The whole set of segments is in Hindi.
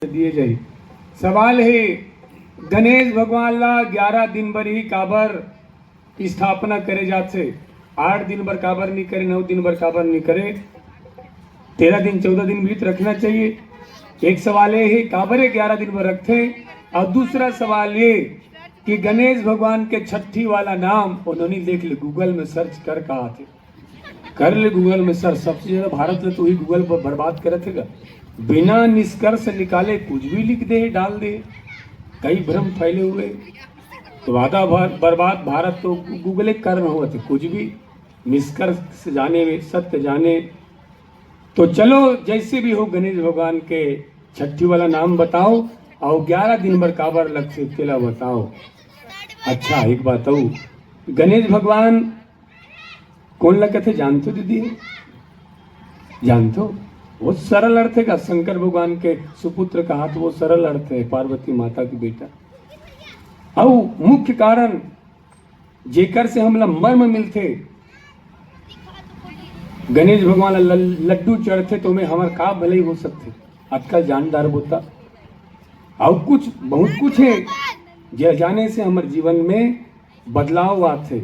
दिए जाए। सवाल है, गणेश भगवान ला 11 दिन भर ही काबर स्थापना करे जाते, 8 दिन भर काबर नहीं करे, 9 दिन भर काबर नहीं करे, 13 दिन 14 दिन भी रखना चाहिए। एक सवाल ये है काबर 11 दिन भर रखते, और दूसरा सवाल ये कि गणेश भगवान के छठी वाला नाम उन्होंने देख ले, गूगल में सर्च कर कहा थे, कर ले गूगल में सर्च। सबसे ज्यादा भारत में तो ही गूगल पर बर्बाद करे थे, बिना निष्कर्ष निकाले कुछ भी लिख दे डाल दे, कई भ्रम फैले हुए। तो आधा बर्बाद भारत तो गूगल कर रहा हुआ थे, कुछ भी निष्कर्ष जाने में सत्य जाने। तो चलो जैसे भी हो, गणेश भगवान के छठी वाला नाम बताओ और 11 दिन भर काबर लग से तेला बताओ। अच्छा एक बात हो, गणेश भगवान कौन लगे थे जानते हो दीदी? जानते हो? बहुत सरल अर्थ है का, शंकर भगवान के सुपुत्र कहा तो वो सरल अर्थ है, पार्वती माता की बेटा। और मुख्य कारण जेकर से हमला मर्म मिलते, गणेश भगवान लड्डू चढ़ते तो में हमार का भले ही हो सकते, आजकल जानदार होता। और कुछ बहुत कुछ है जे जाने से हमारे जीवन में बदलाव आते।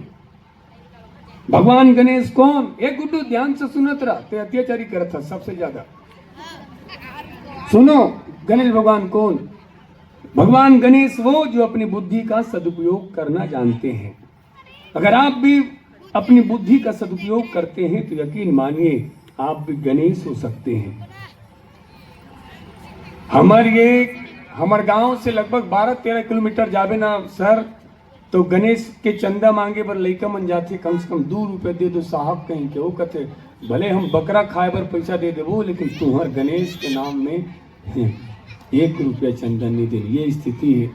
भगवान गणेश कौन? एक गुड्डू ध्यान से सुनत रहा, ते अत्याचारी करता सबसे ज्यादा। सुनो, गणेश भगवान कौन? भगवान गणेश वो जो अपनी बुद्धि का सदुपयोग करना जानते हैं। अगर आप भी अपनी बुद्धि का सदुपयोग करते हैं तो यकीन मानिए आप भी गणेश हो सकते हैं। हमारे गांव से लगभग 12-13 किलोमीटर जावे ना सर, तो गणेश के चंदा मांगे पर लइका मन जाते, कम से कम 2 रुपये दे दो साहब, कहीं के वो कहते भले हम बकरा खाए पर पैसा दे देवो, लेकिन तुम्हार गणेश के नाम में 1 रुपया चंदा नहीं दे। ये स्थिति है।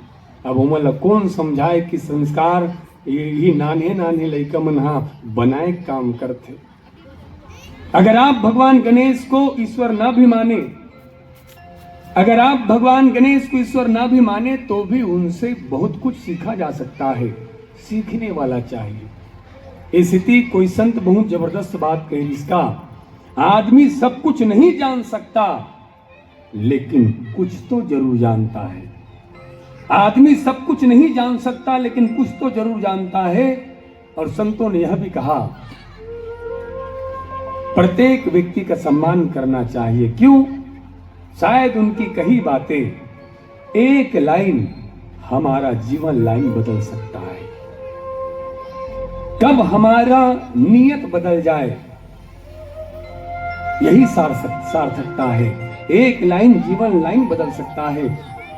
अब उमल कौन समझाए कि संस्कार ये नाने नाने लइका मन हाँ बनाए काम करते। अगर आप भगवान गणेश को ईश्वर ना भी माने, अगर आप भगवान गणेश को ईश्वर ना भी माने तो भी उनसे बहुत कुछ सीखा जा सकता है। सीखने वाला चाहिए। स्थिति कोई संत बहुत जबरदस्त बात कही, इसका आदमी सब कुछ नहीं जान सकता लेकिन कुछ तो जरूर जानता है। आदमी सब कुछ नहीं जान सकता लेकिन कुछ तो जरूर जानता है। और संतों ने यह भी कहा प्रत्येक व्यक्ति का सम्मान करना चाहिए। क्यों? शायद उनकी कही बातें, एक लाइन हमारा जीवन लाइन बदल सकता है। कब हमारा नियत बदल जाए यही सार्थकता है। एक लाइन जीवन लाइन बदल सकता है।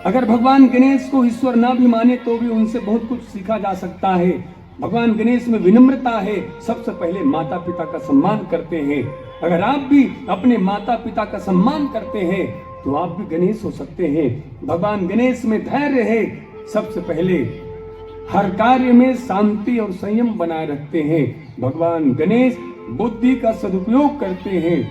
अगर भगवान गणेश को ईश्वर ना भी माने तो भी उनसे बहुत कुछ सीखा जा सकता है। भगवान गणेश में विनम्रता है। सबसे पहले माता पिता का सम्मान करते हैं। अगर आप भी अपने माता पिता का सम्मान करते हैं तो आप भी गणेश हो सकते हैं। भगवान गणेश में धैर्य है। सबसे पहले हर कार्य में शांति और संयम बनाए रखते हैं। भगवान गणेश बुद्धि का सदुपयोग करते हैं।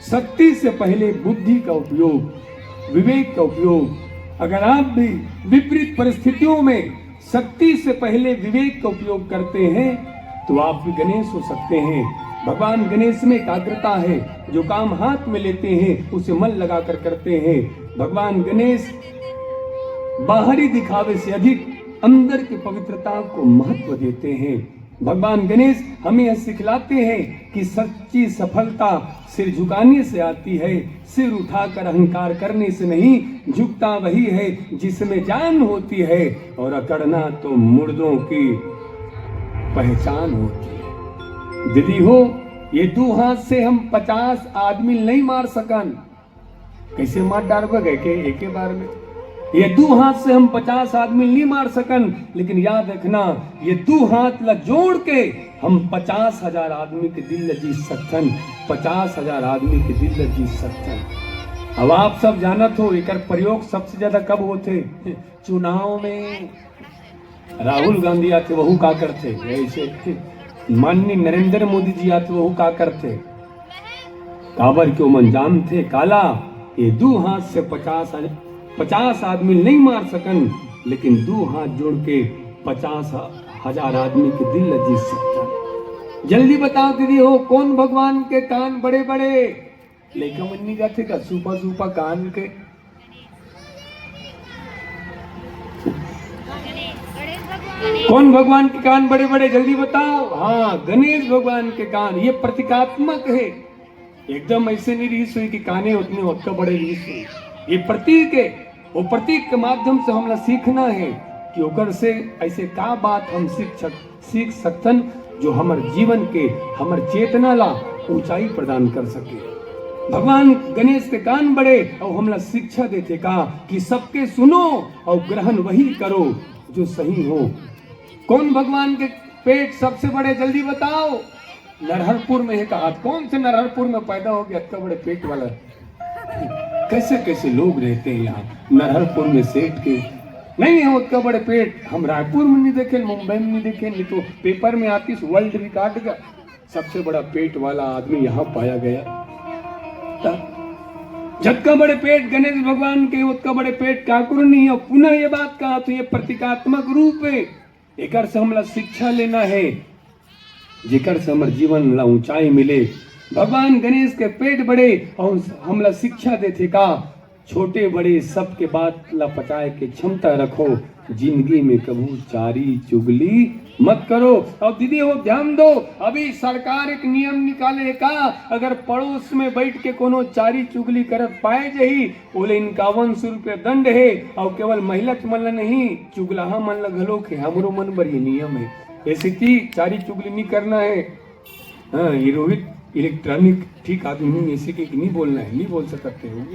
शक्ति से पहले बुद्धि का उपयोग, विवेक का उपयोग। अगर आप भी विपरीत परिस्थितियों में शक्ति से पहले विवेक का उपयोग करते हैं तो आप भी गणेश हो सकते हैं। भगवान गणेश में एकाग्रता है। जो काम हाथ में लेते हैं उसे मन लगाकर करते हैं। भगवान गणेश बाहरी दिखावे से अधिक अंदर की पवित्रता को महत्व देते हैं। भगवान गणेश हमें यह सिखलाते हैं कि सच्ची सफलता सिर झुकाने से आती है। सिर उठाकर अहंकार करने से नहीं, झुकता वही है जिसमें जान होती है, और अकड़ना तो मुर्दों की पहचान होती है। दीदी हो, ये 2 हाथ से हम 50 आदमी नहीं मार सकन। कैसे मार डाल गए के एक बार में? ये 2 हाथ से हम 50 आदमी नहीं मार सकन, लेकिन याद रखना ये 2 हाथ ला जोड़ के हम 50,000 आदमी के दिल जीत सकन। 50,000 आदमी के दिल जीत सकन। अब आप सब जानत हो एक प्रयोग सबसे ज्यादा कब होते? चुनाव में। राहुल गांधी आते वह का करते, ऐसे माननीय नरेंद्र मोदी जी आते वह का करते। काबर क्यों मन जानते काला, ये 2 हाथ से 50 आदमी नहीं मार सकन, लेकिन 2 हाथ जोड़ के 50,000 आदमी के दिल जीत सकता। जल्दी बताओ दीदी हो, कौन भगवान के कान बड़े बड़े? लेकिन मन नहीं जाते का सुपा सुपा कान के कौन भगवान के कान बड़े बड़े, जल्दी बताओ। हाँ, गणेश भगवान के कान। ये प्रतीकात्मक है, एकदम ऐसे नहीं रीस हुई कि काने उतने उतना बड़े रीस हुई। ये प्रतीक है, वो प्रतीक के माध्यम से हमला सीखना है कि ओकर से ऐसे का बात हम सीख सकतन जो हमर जीवन के, हमर चेतना ला ऊंचाई प्रदान कर सके। भगवान गणेश के कान बड़े और हमला शिक्षा देते का कि सबके सुनो और ग्रहण वही करो जो सही हो। कौन भगवान के पेट सबसे बड़े, जल्दी बताओ। नरहरपुर में है कहा। कौन से नरहरपुर में पैदा हो गया इतना बड़े पेट वाला? कैसे कैसे लोग रहते हैं यहाँ नरहरपुर में, सेठ के नहीं है उतना बड़े पेट। हम रायपुर में नहीं देखे, मुंबई में नहीं देखे, नहीं तो पेपर में आती वर्ल्ड रिकॉर्ड का सबसे बड़ा पेट वाला आदमी यहाँ पाया गया। जितना बड़े पेट गणेश भगवान के उतना बड़े पेट ठाकुर नहीं है। पुनः ये बात कहा तो ये प्रतीकात्मक रूप है। एक से हमला शिक्षा लेना है, जेकर से हमारे जीवन ला ऊंचाई मिले। भगवान गणेश के पेट बड़े और हमला शिक्षा देते का छोटे बड़े सबके बात ला पचाए के क्षमता रखो। जिंदगी में कबू चारी चुगली मत करो। और दीदी वो ध्यान दो, अभी सरकार एक नियम निकाले का, अगर पड़ोस में बैठ के कोनो चारी चुगली करत पाए जही बोले 5100 रुपये दंड है। और केवल महिला मन ला नहीं, चुगलाहा मन ला घलो के हमरो मन बर ये नियम है। ऐसे की चारी चुगली नहीं करना है। हाँ, ये रोहित इलेक्ट्रॉनिक ठीक आदमी नहीं, ऐसे के नहीं बोलना है, नहीं बोल सकते हो।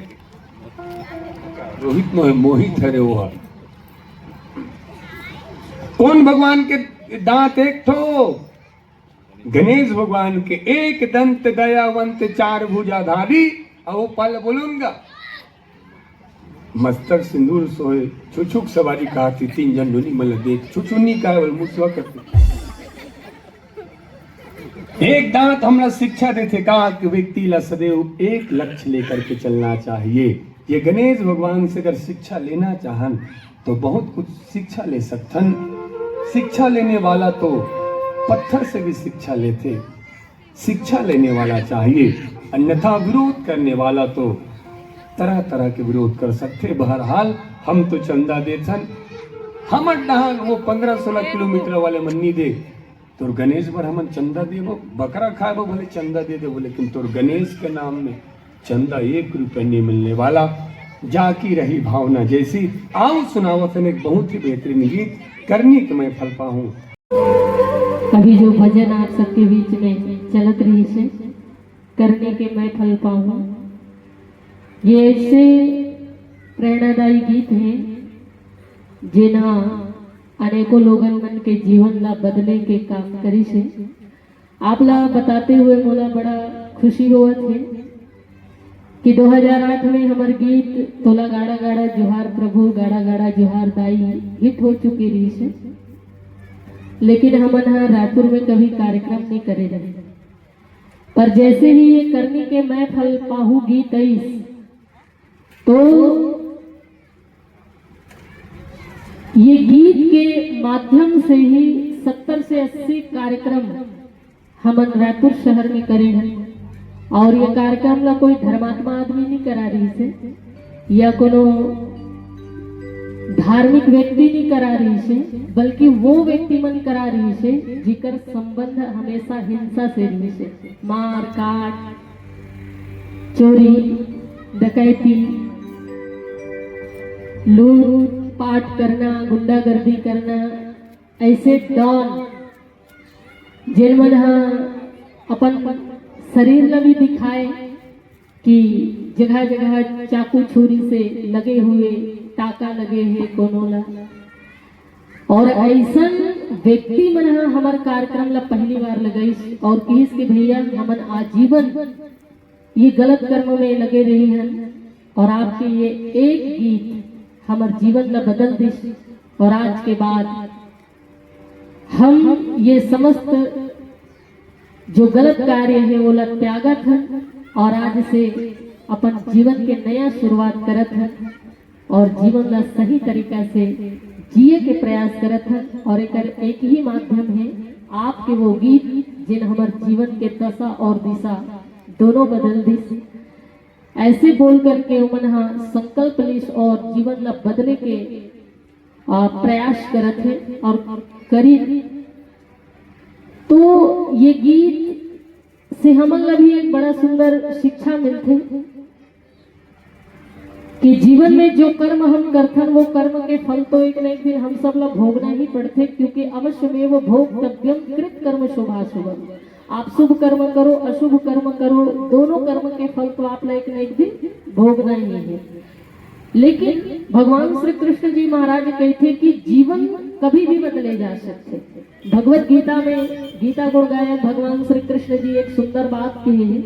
रोहित मोहित है वो। कौन भगवान के दांत एक ठो? गणेश भगवान के एक दंत दयावंत चार भुजाधारी। और पल बोलूंगा मस्तक सिंदूर सोए छुछुक सवारी कहती 3 जनोनी मल देख छुछुनी का मुसवा करती। एक दांत हमला शिक्षा देते कहा कि व्यक्ति ला सदैव एक लक्ष्य लेकर के चलना चाहिए। ये गणेश भगवान से अगर शिक्षा लेना चाहन तो बहुत कुछ शिक्षा ले सकथन। शिक्षा लेने वाला तो पत्थर से भी शिक्षा लेते, शिक्षा लेने वाला चाहिए। अन्यथा विरोध करने वाला तो तरह तरह के विरोध कर सकते। बहरहाल हम तो चंदा देथन, हम डहान वो 15-16 किलोमीटर वाले मन्नी दे तो गणेश पर हम चंदा दे, वो बकरा खाए वो भले चंदा दे दे बोले, लेकिन तो गणेश के नाम में चंदा 1 रुपये नहीं मिलने वाला। जाकी रही भावना जैसी। आओ सुनावत एक बहुत ही बेहतरीन गीत, करनी कि मैं फल पाऊं। अभी जो भजन आप सबके बीच में चलत रही से, करने के मैं फल पाऊं, ये ऐसे प्रेरणादायी गीत है जिन्हा अनेकों लोगन मन के जीवन ला बदले के काम करी से। आप ला बताते हुए मोला बड़ा खुशी होत है कि 2008 में हमार गीत तोला गाड़ा गाड़ा जोहार प्रभु गाड़ा गाड़ा जोहार दाई हिट हो चुकी रही से, लेकिन हम यहाँ रायपुर में कभी कार्यक्रम नहीं करे रहे। पर जैसे ही ये करनी के मैं फल पाहू गीत आई तो ये गीत के माध्यम से ही 70 से 80 कार्यक्रम हम रायपुर शहर में करे हैं। और ये कार्यक्रम ला कोई धर्मात्मा आदमी नहीं करा रही से या कोनो धार्मिक व्यक्ति नहीं करा रही से, बल्कि वो व्यक्ति मन करा रही से जिकर संबंध हमेशा हिंसा से रही से। मार काट, चोरी, डकैती, लूट पाट करना, गुंडागर्दी करना, ऐसे डॉन जिन मन अपन शरीर ला भी दिखाए कि जगह जगह चाकू छुरी से लगे हुए, टाका लगे हैं कोनो ला। और ऐसा व्यक्ति मन हमार कार्यक्रम ला पहली बार लगाई और किस के भैया हमन आजीवन ये गलत कर्म में लगे रही हैं। और आपके ये एक गीत हमार जीवन ला बदल दी। और आज के बाद हम ये समस्त जो गलत कार्य है वो त्यागत है और आज से अपन जीवन के नया शुरुआत करत है और जीवन ला सही तरीका से जिए के प्रयास करत है। और एक ही माध्यम है आपके वो गीत जिन हमार जीवन के दशा और दिशा दोनों बदल दी। ऐसे बोल करके उमन संकल्प लिस और जीवन ला बदले के प्रयास करत है। और करी। तो ये गीत से हमन ला भी एक बड़ा सुंदर शिक्षा मिलते कि जीवन में जो कर्म हम करथन वो कर्म के फल तो एक न एक दिन हम सब ला भोगना ही पड़ते, क्योंकि अवश्य में वो भोक्तव्यम कृत कर्म शुभाशुभम। आप शुभ कर्म करो अशुभ कर्म करो, दोनों कर्म के फल तो आप एक न एक दिन भोगना ही है। लेकिन भगवान श्री कृष्ण जी महाराज कहते कि जीवन कभी भी बदले जा सकते। भगवत गीता में गीता गुण गायक भगवान श्री कृष्ण जी एक सुंदर बात कही है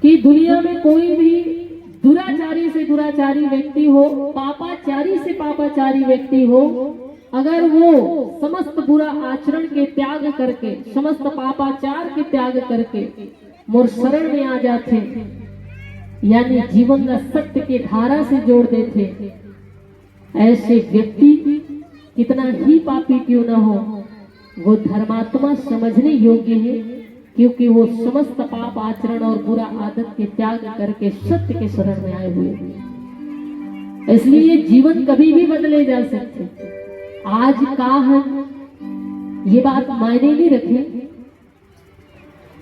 कि दुनिया में कोई भी दुराचारी से दुराचारी व्यक्ति हो, पापाचारी से पापाचारी व्यक्ति हो, अगर वो समस्त बुरा आचरण के त्याग करके, समस्त पापाचार के त्याग करके मोर शरण में आ जाते, यानी जीवन का सत्य के धारा से जोड़ देते, ऐसे व्यक्ति कितना ही पापी क्यों न हो, वो धर्मात्मा समझने योग्य है, क्योंकि वो समस्त पाप आचरण और बुरा आदत के त्याग करके सत्य के शरण में आए हुए हैं। इसलिए जीवन कभी भी बदले जा सकते। आज का है ये बात मायने नहीं रखे,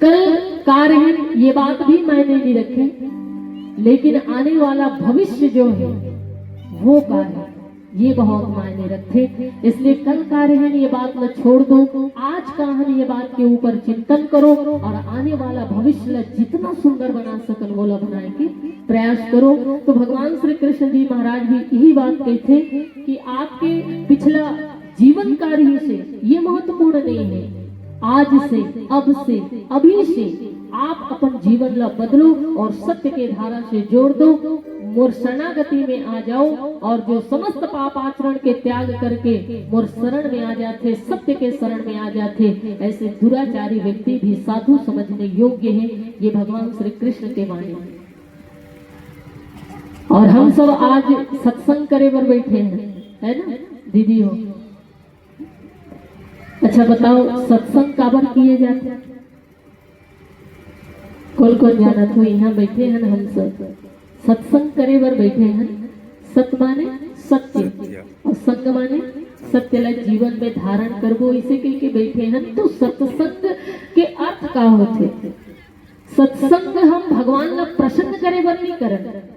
कल का रहे ये बात भी मायने नहीं रखे, लेकिन आने वाला भविष्य जो है वो का है ये बहुत मायने रखते। इसलिए कल का रहे ये बात न छोड़ दो, आज का है ये बात के ऊपर चिंतन करो और आने वाला भविष्य जितना सुंदर बना सकन वो बनाए के प्रयास करो। तो भगवान श्री कृष्ण जी महाराज भी यही बात कहते कि आपके पिछला जीवन कार्य से ये महत्वपूर्ण नहीं है, आज से अब से अभी से आप अपन जीवन ला बदलो और सत्य के धारा से जोड़ दो, मोर शरणागति में आ जाओ और जो समस्त पाप आचरण के त्याग करके मोर शरण में आ जाते, सत्य के शरण में आ जाते, ऐसे दुराचारी व्यक्ति भी साधु समझने योग्य है। ये भगवान श्री कृष्ण के वाणी। और हम सब आज सत्संग करे पर बैठे हैं, है ना दीदी हो? अच्छा बताओ सत्संग काबर किए जाते? कौन जाना तो यहाँ बैठे हैं हम सब सत्संग करे बर बैठे हैं। सत माने सत्य और संग माने सत्य ला जीवन में धारण करबो, इसे के बैठे हैं। तो सत्संग के अर्थ का होते? सत्संग हम भगवान ला प्रसन्न करे बर नहीं करत।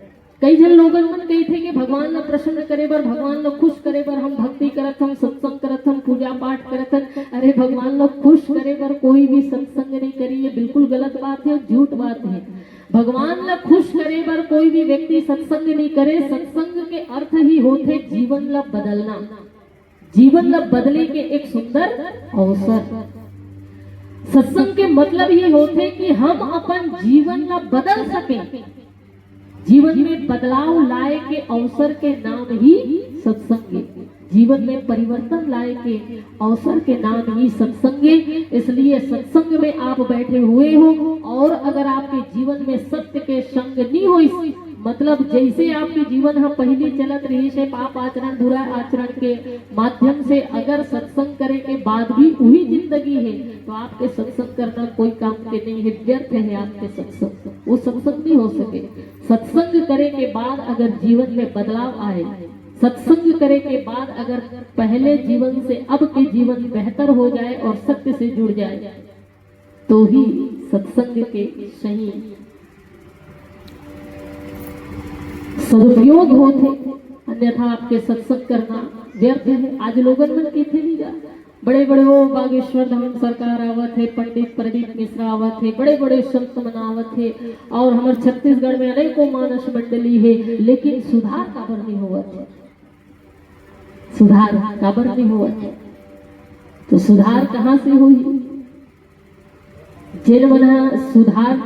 कई जन लोगन मन कहते कि भगवान ला प्रसन्न करे बर, भगवान ला खुश करे बर हम भक्ति करत हम, सत्संग करत हम, पूजा पाठ करत हम। अरे भगवान ला खुश करे बर कोई भी सत्संग नहीं करी, ये बिल्कुल गलत बात है, झूठ बात है। भगवान ला खुश करे बर कोई भी व्यक्ति सत्संग नहीं करे। सत्संग के अर्थ ही होते जीवन ला बदलना, जीवन ला बदले के एक सुंदर अवसर। सत्संग के मतलब ये होते कि हम अपन जीवन ला बदल सके, जीवन में बदलाव लाए के अवसर के नाम ही सत्संग है। जीवन में परिवर्तन लाए के अवसर के नाम ही सत्संग है। इसलिए सत्संग में आप बैठे हुए हो और अगर आपके जीवन में सत्य के संग नहीं हो, मतलब जैसे आपके जीवन हम पहले चलत रही से पाप आचरण बुरा आचरण के माध्यम से अगर सत्संग करे के बाद भी वही जिंदगी है, तो आपके सत्संग करना कोई काम के नहीं है, व्यर्थ है आपके सत्संग, वो सत्संग नहीं हो सके। सत्संग करे के बाद अगर जीवन में बदलाव आए, सत्संग करे के बाद अगर पहले जीवन से अब के जीवन बेहतर हो जाए और सत्य से जुड़ जाए, तो ही सत्संग के सही सदुपयोग होते, अन्यथा आपके सत्संग करना व्यर्थ है। आज लोगन मन कहते नहीं जा, बड़े बड़े वो बागेश्वर धाम सरकार आवत है, पंडित प्रदीप मिश्रा आवत है, बड़े बड़े संत मनावत है और हमारे छत्तीसगढ़ में अनेकों मानस मंडली है, लेकिन सुधार काबर नहीं हुआ है, सुधार काबर नहीं हुआ है। तो सुधार कहाँ से हुई? जिन मना सुधार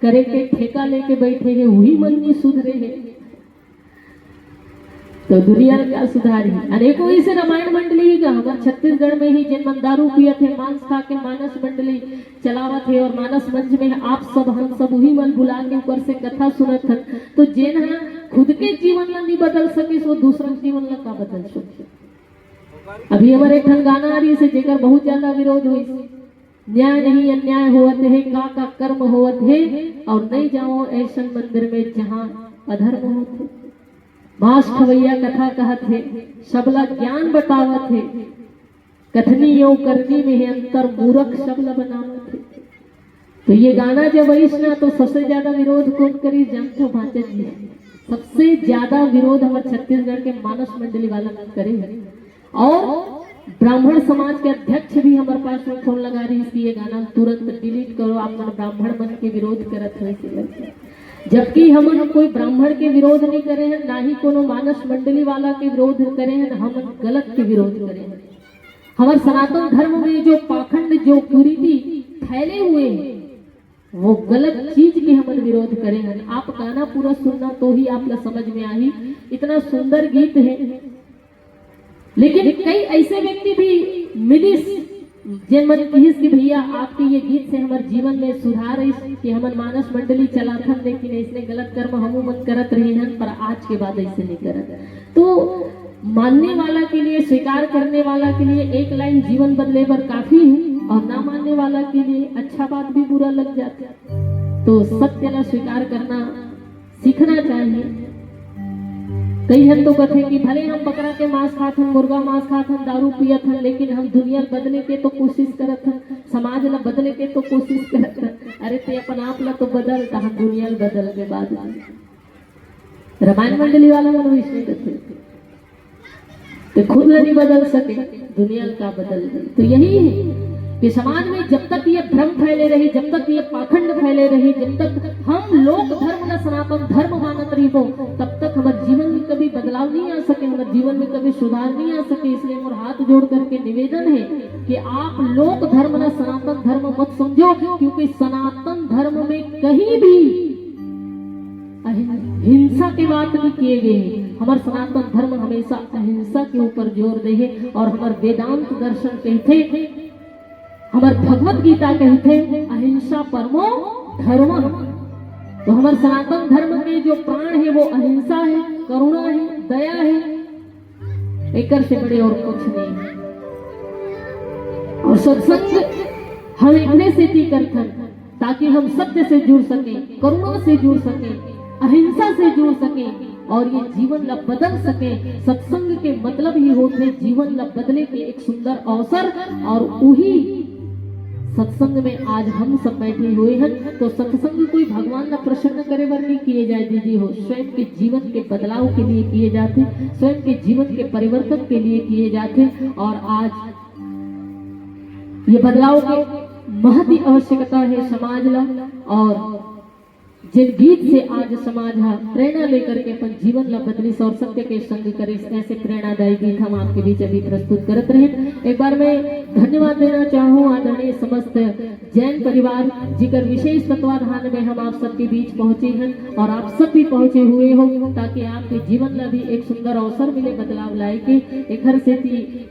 करे के ठेका लेके बैठे हैं वही मन नहीं सुधरे हैं, तो दुनिया में क्या सुधार है? अनेकों ऐसे रामायण मंडली का हमारे छत्तीसगढ़ में ही जिन मन दारू पिए थे, मांस खा के मानस मंडली चलावत है और मानस मंच में आप सब हम सब वही मन बुला के ऊपर से कथा सुनत हन। तो जिन है खुद के जीवन ला नहीं बदल सके, सो दूसरा जीवन ला का बदल सके? अभी हमारे एक गाना आ रही से जेकर बहुत ज्यादा विरोध हुई, न्याय नहीं अन्याय होवत है, का कर्म होवत है और नहीं जाओ ऐसा मंदिर में जहाँ अधर्म होते। मास खवैया कथा कहत है, सबला ज्ञान बतावत है, कथनी यो करनी में है अंतर, मूर्ख शब्द बनावत है। तो ये गाना जब आईस ना तो सबसे ज्यादा विरोध कौन करी जानते हो? भांचन जी। सबसे ज्यादा विरोध हमारे छत्तीसगढ़ के मानस मंडली वाला करे, और ब्राह्मण समाज के अध्यक्ष भी हमारे पास में फोन लगा रही है, ये गाना तुरंत डिलीट करो, आप ब्राह्मण मन के विरोध करत है। जबकि हम कोई ब्राह्मण के विरोध नहीं करे हैं, ना ही कोनो मानस मंडली वाला के विरोध करे हैं, हम गलत के विरोध करे हैं। हमारे सनातन धर्म में जो पाखंड, जो कुरीति फैले हुए हैं, वो गलत चीज के हम विरोध करे हैं। आप गाना पूरा सुनना तो ही आप समझ में आई, इतना सुंदर गीत है। लेकिन कई ऐसे व्यक्ति भी मिलिस जिन मन कहिस कि भैया आपके ये गीत से हमारे जीवन में सुधार है, कि हमारे मानस मंडली चला था, लेकिन इसने गलत कर्म हम मन करत रहे हैं, पर आज के बाद ऐसे नहीं करत। तो मानने वाला के लिए, स्वीकार करने वाला के लिए एक लाइन जीवन बदले पर काफी है, और ना मानने वाला के लिए अच्छा बात भी बुरा लग जाता है। तो सत्य ला स्वीकार करना सीखना चाहिए। कई हन तो कथे कि भले हम बकरा के मांस खात हन, मुर्गा मांस खात हन, दारू पियत हन, लेकिन हम दुनिया बदले के तो कोशिश करत हन, समाज ला बदले के तो कोशिश करत हन। अरे ते अपन आप ला तो बदल, हम दुनिया बदल के बाद रामायण मंडली वाला मन विषय कथे तो खुद नहीं बदल सके, दुनिया का बदल दे। तो यही है कि समाज में जब तक ये भ्रम फैले रही, जब तक ये पाखंड फैले रही, जब तक हम लोग धर्म का सनातन धर्म मानत रही हो, तब तक हमारे जीवन में कभी बदलाव नहीं आ सके, हमारे जीवन में कभी सुधार नहीं आ सके। इसलिए मोर हाथ जोड़ करके निवेदन है कि आप लोग धर्म ना सनातन धर्म मत समझो, क्योंकि सनातन धर्म में कहीं भी हिंसा के बात नहीं किए गए। हमारे सनातन धर्म हमेशा अहिंसा के ऊपर जोर दे है, और हमारे वेदांत दर्शन कहते, हमारे भगवत गीता कहते अहिंसा परमो धर्म। तो हमारे सनातन धर्म के जो प्राण है वो अहिंसा है, करुणा है, दया है, एक से बड़े और कुछ नहीं है। और सत्संग हम इतने से करते हैं ताकि हम सत्य से जुड़ सके, करुणा से जुड़ सके, अहिंसा से जुड़ सके, और ये जीवन ला बदल सके। सत्संग के मतलब ही होते जीवन ला बदले के एक सुंदर अवसर, और वही सत्संग में आज हम सब बैठे हुए हैं। तो सत्संग कोई भगवान ना प्रसन्न करे बर नहीं किए जाए दीदी हो, स्वयं के जीवन के बदलाव के लिए किए जाते, स्वयं के जीवन के परिवर्तन के लिए किए जाते। और आज ये बदलाव के महती आवश्यकता है समाज ला, और जिन गीत से आज समाज प्रेरणा लेकर के अपन जीवन ला बदली और सत्य के संग करे, ऐसे प्रेरणादायी गीत हम आपके बीच अभी प्रस्तुत करते रहे। एक बार मैं धन्यवाद देना चाहूँ आदरणीय समस्त जैन परिवार जिकर विशेष तत्वाधान में हम आप सबके बीच पहुंचे हैं, और आप सब भी पहुंचे हुए हो, ताकि आपके जीवन ला भी एक सुंदर अवसर मिले बदलाव लाए के। एक हर से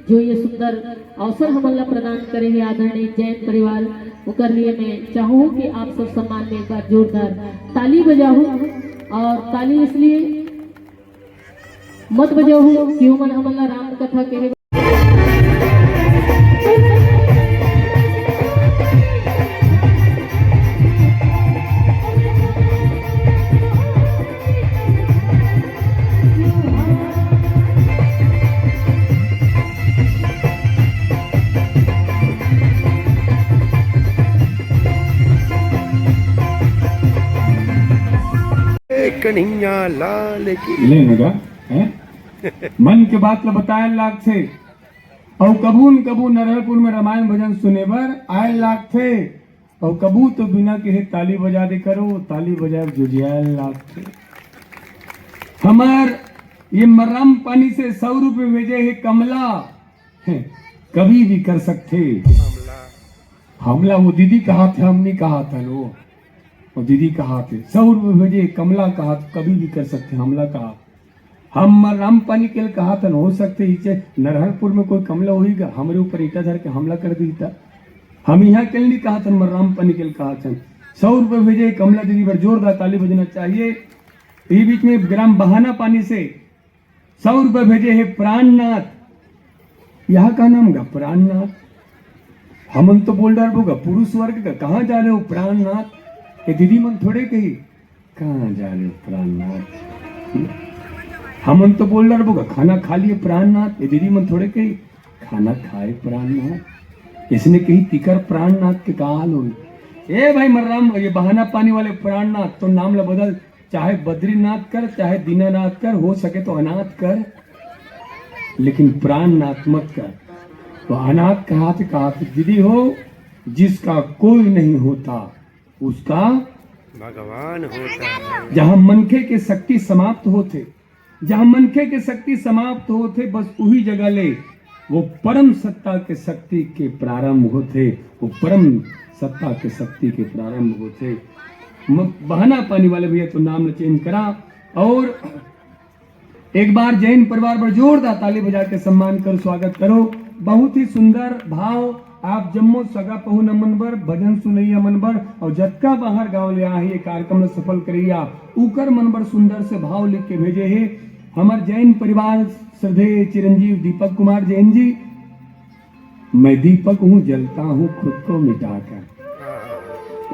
जो ये सुंदर अवसर हमला प्रदान करे है आदरणीय जैन परिवार, कर लिए मैं चाहूँ कि आप सब सम्मान में एक बार जोरदार ताली बजाऊं। और ताली इसलिए मत बजाऊं क्यों मन हमला राम कथा कहे कन्हैया लाल की। लेने का है मन के बात ला बताए लाग थे, और कबू न कबू नरहरपुर में रामायण भजन सुने बर आए लाग थे, और कबू तो बिना कहे ताली बजा दे करो, ताली बजाए जुझियाए लाग थे। हमार ये मर्राम पानी से 100 रुपये भेजे है कमला है, कभी भी कर सकते हमला। वो दीदी कहा थे, हमने कहा था लो, और दीदी कहा थे 100 रुपये भेजे, कमला कहा कभी भी कर सकते हमला कहा। हम राम पानी के कहा था न हो सकते इसे नरहरपुर में कोई कमला होगा हमारे ऊपर ईटा धर के हमला कर देता। हम यहाँ के लिए कहा था राम पानी के कहा था 100 रुपये भेजे कमला दीदी पर जोरदार ताली बजना चाहिए। ये बीच में ग्राम बहाना पानी से 100 रुपये भेजे है प्राणनाथ, यहाँ का नाम गा प्राणनाथ। हम तो बोल रहा होगा पुरुष वर्ग का, कहाँ जा रहे हो प्राणनाथ? ये दीदी मन थोड़े कही कहाँ जा रहे हो प्राणनाथ। हम तो बोल रहा होगा खाना खा लिए प्राणनाथ, ये दीदी मन थोड़े कही खाना खाए प्राणनाथ। इसने कही तिकर प्राणनाथ के काल हो। ए भाई मर्राम, ये बहाना पानी वाले प्राणनाथ, तो नाम ला बदल, चाहे बद्रीनाथ कर, चाहे दीनानाथ कर, हो सके तो अनाथ कर, लेकिन प्राणनाथ मत कर। तो अनाथ कहा थे दीदी हो, जिसका कोई नहीं होता उसका भगवान होता है। जहां मनखे के शक्ति समाप्त होते, जहां मनखे के शक्ति समाप्त होते, बस वही जगह ले वो परम सत्ता के शक्ति के प्रारंभ होते, वो परम सत्ता के शक्ति के प्रारंभ होते। बहाना पानी वाले भैया तो नाम चेंज करा। और एक बार जैन परिवार पर जोरदार ताली बजा के सम्मान करो, स्वागत करो। बहुत ही सुंदर भाव। आप जम्मो सगा पहु न मनबर, भजन सुनैया मनबर, और जतका बाहर गांव ले आई ये कार्यक्रम सफल करिया, उकर मनबर सुंदर से भाव लिख के भेजे है हमार जैन परिवार श्रद्धेय चिरंजीव दीपक कुमार जैन जी। मैं दीपक हूँ जलता हूँ खुद को मिटाकर,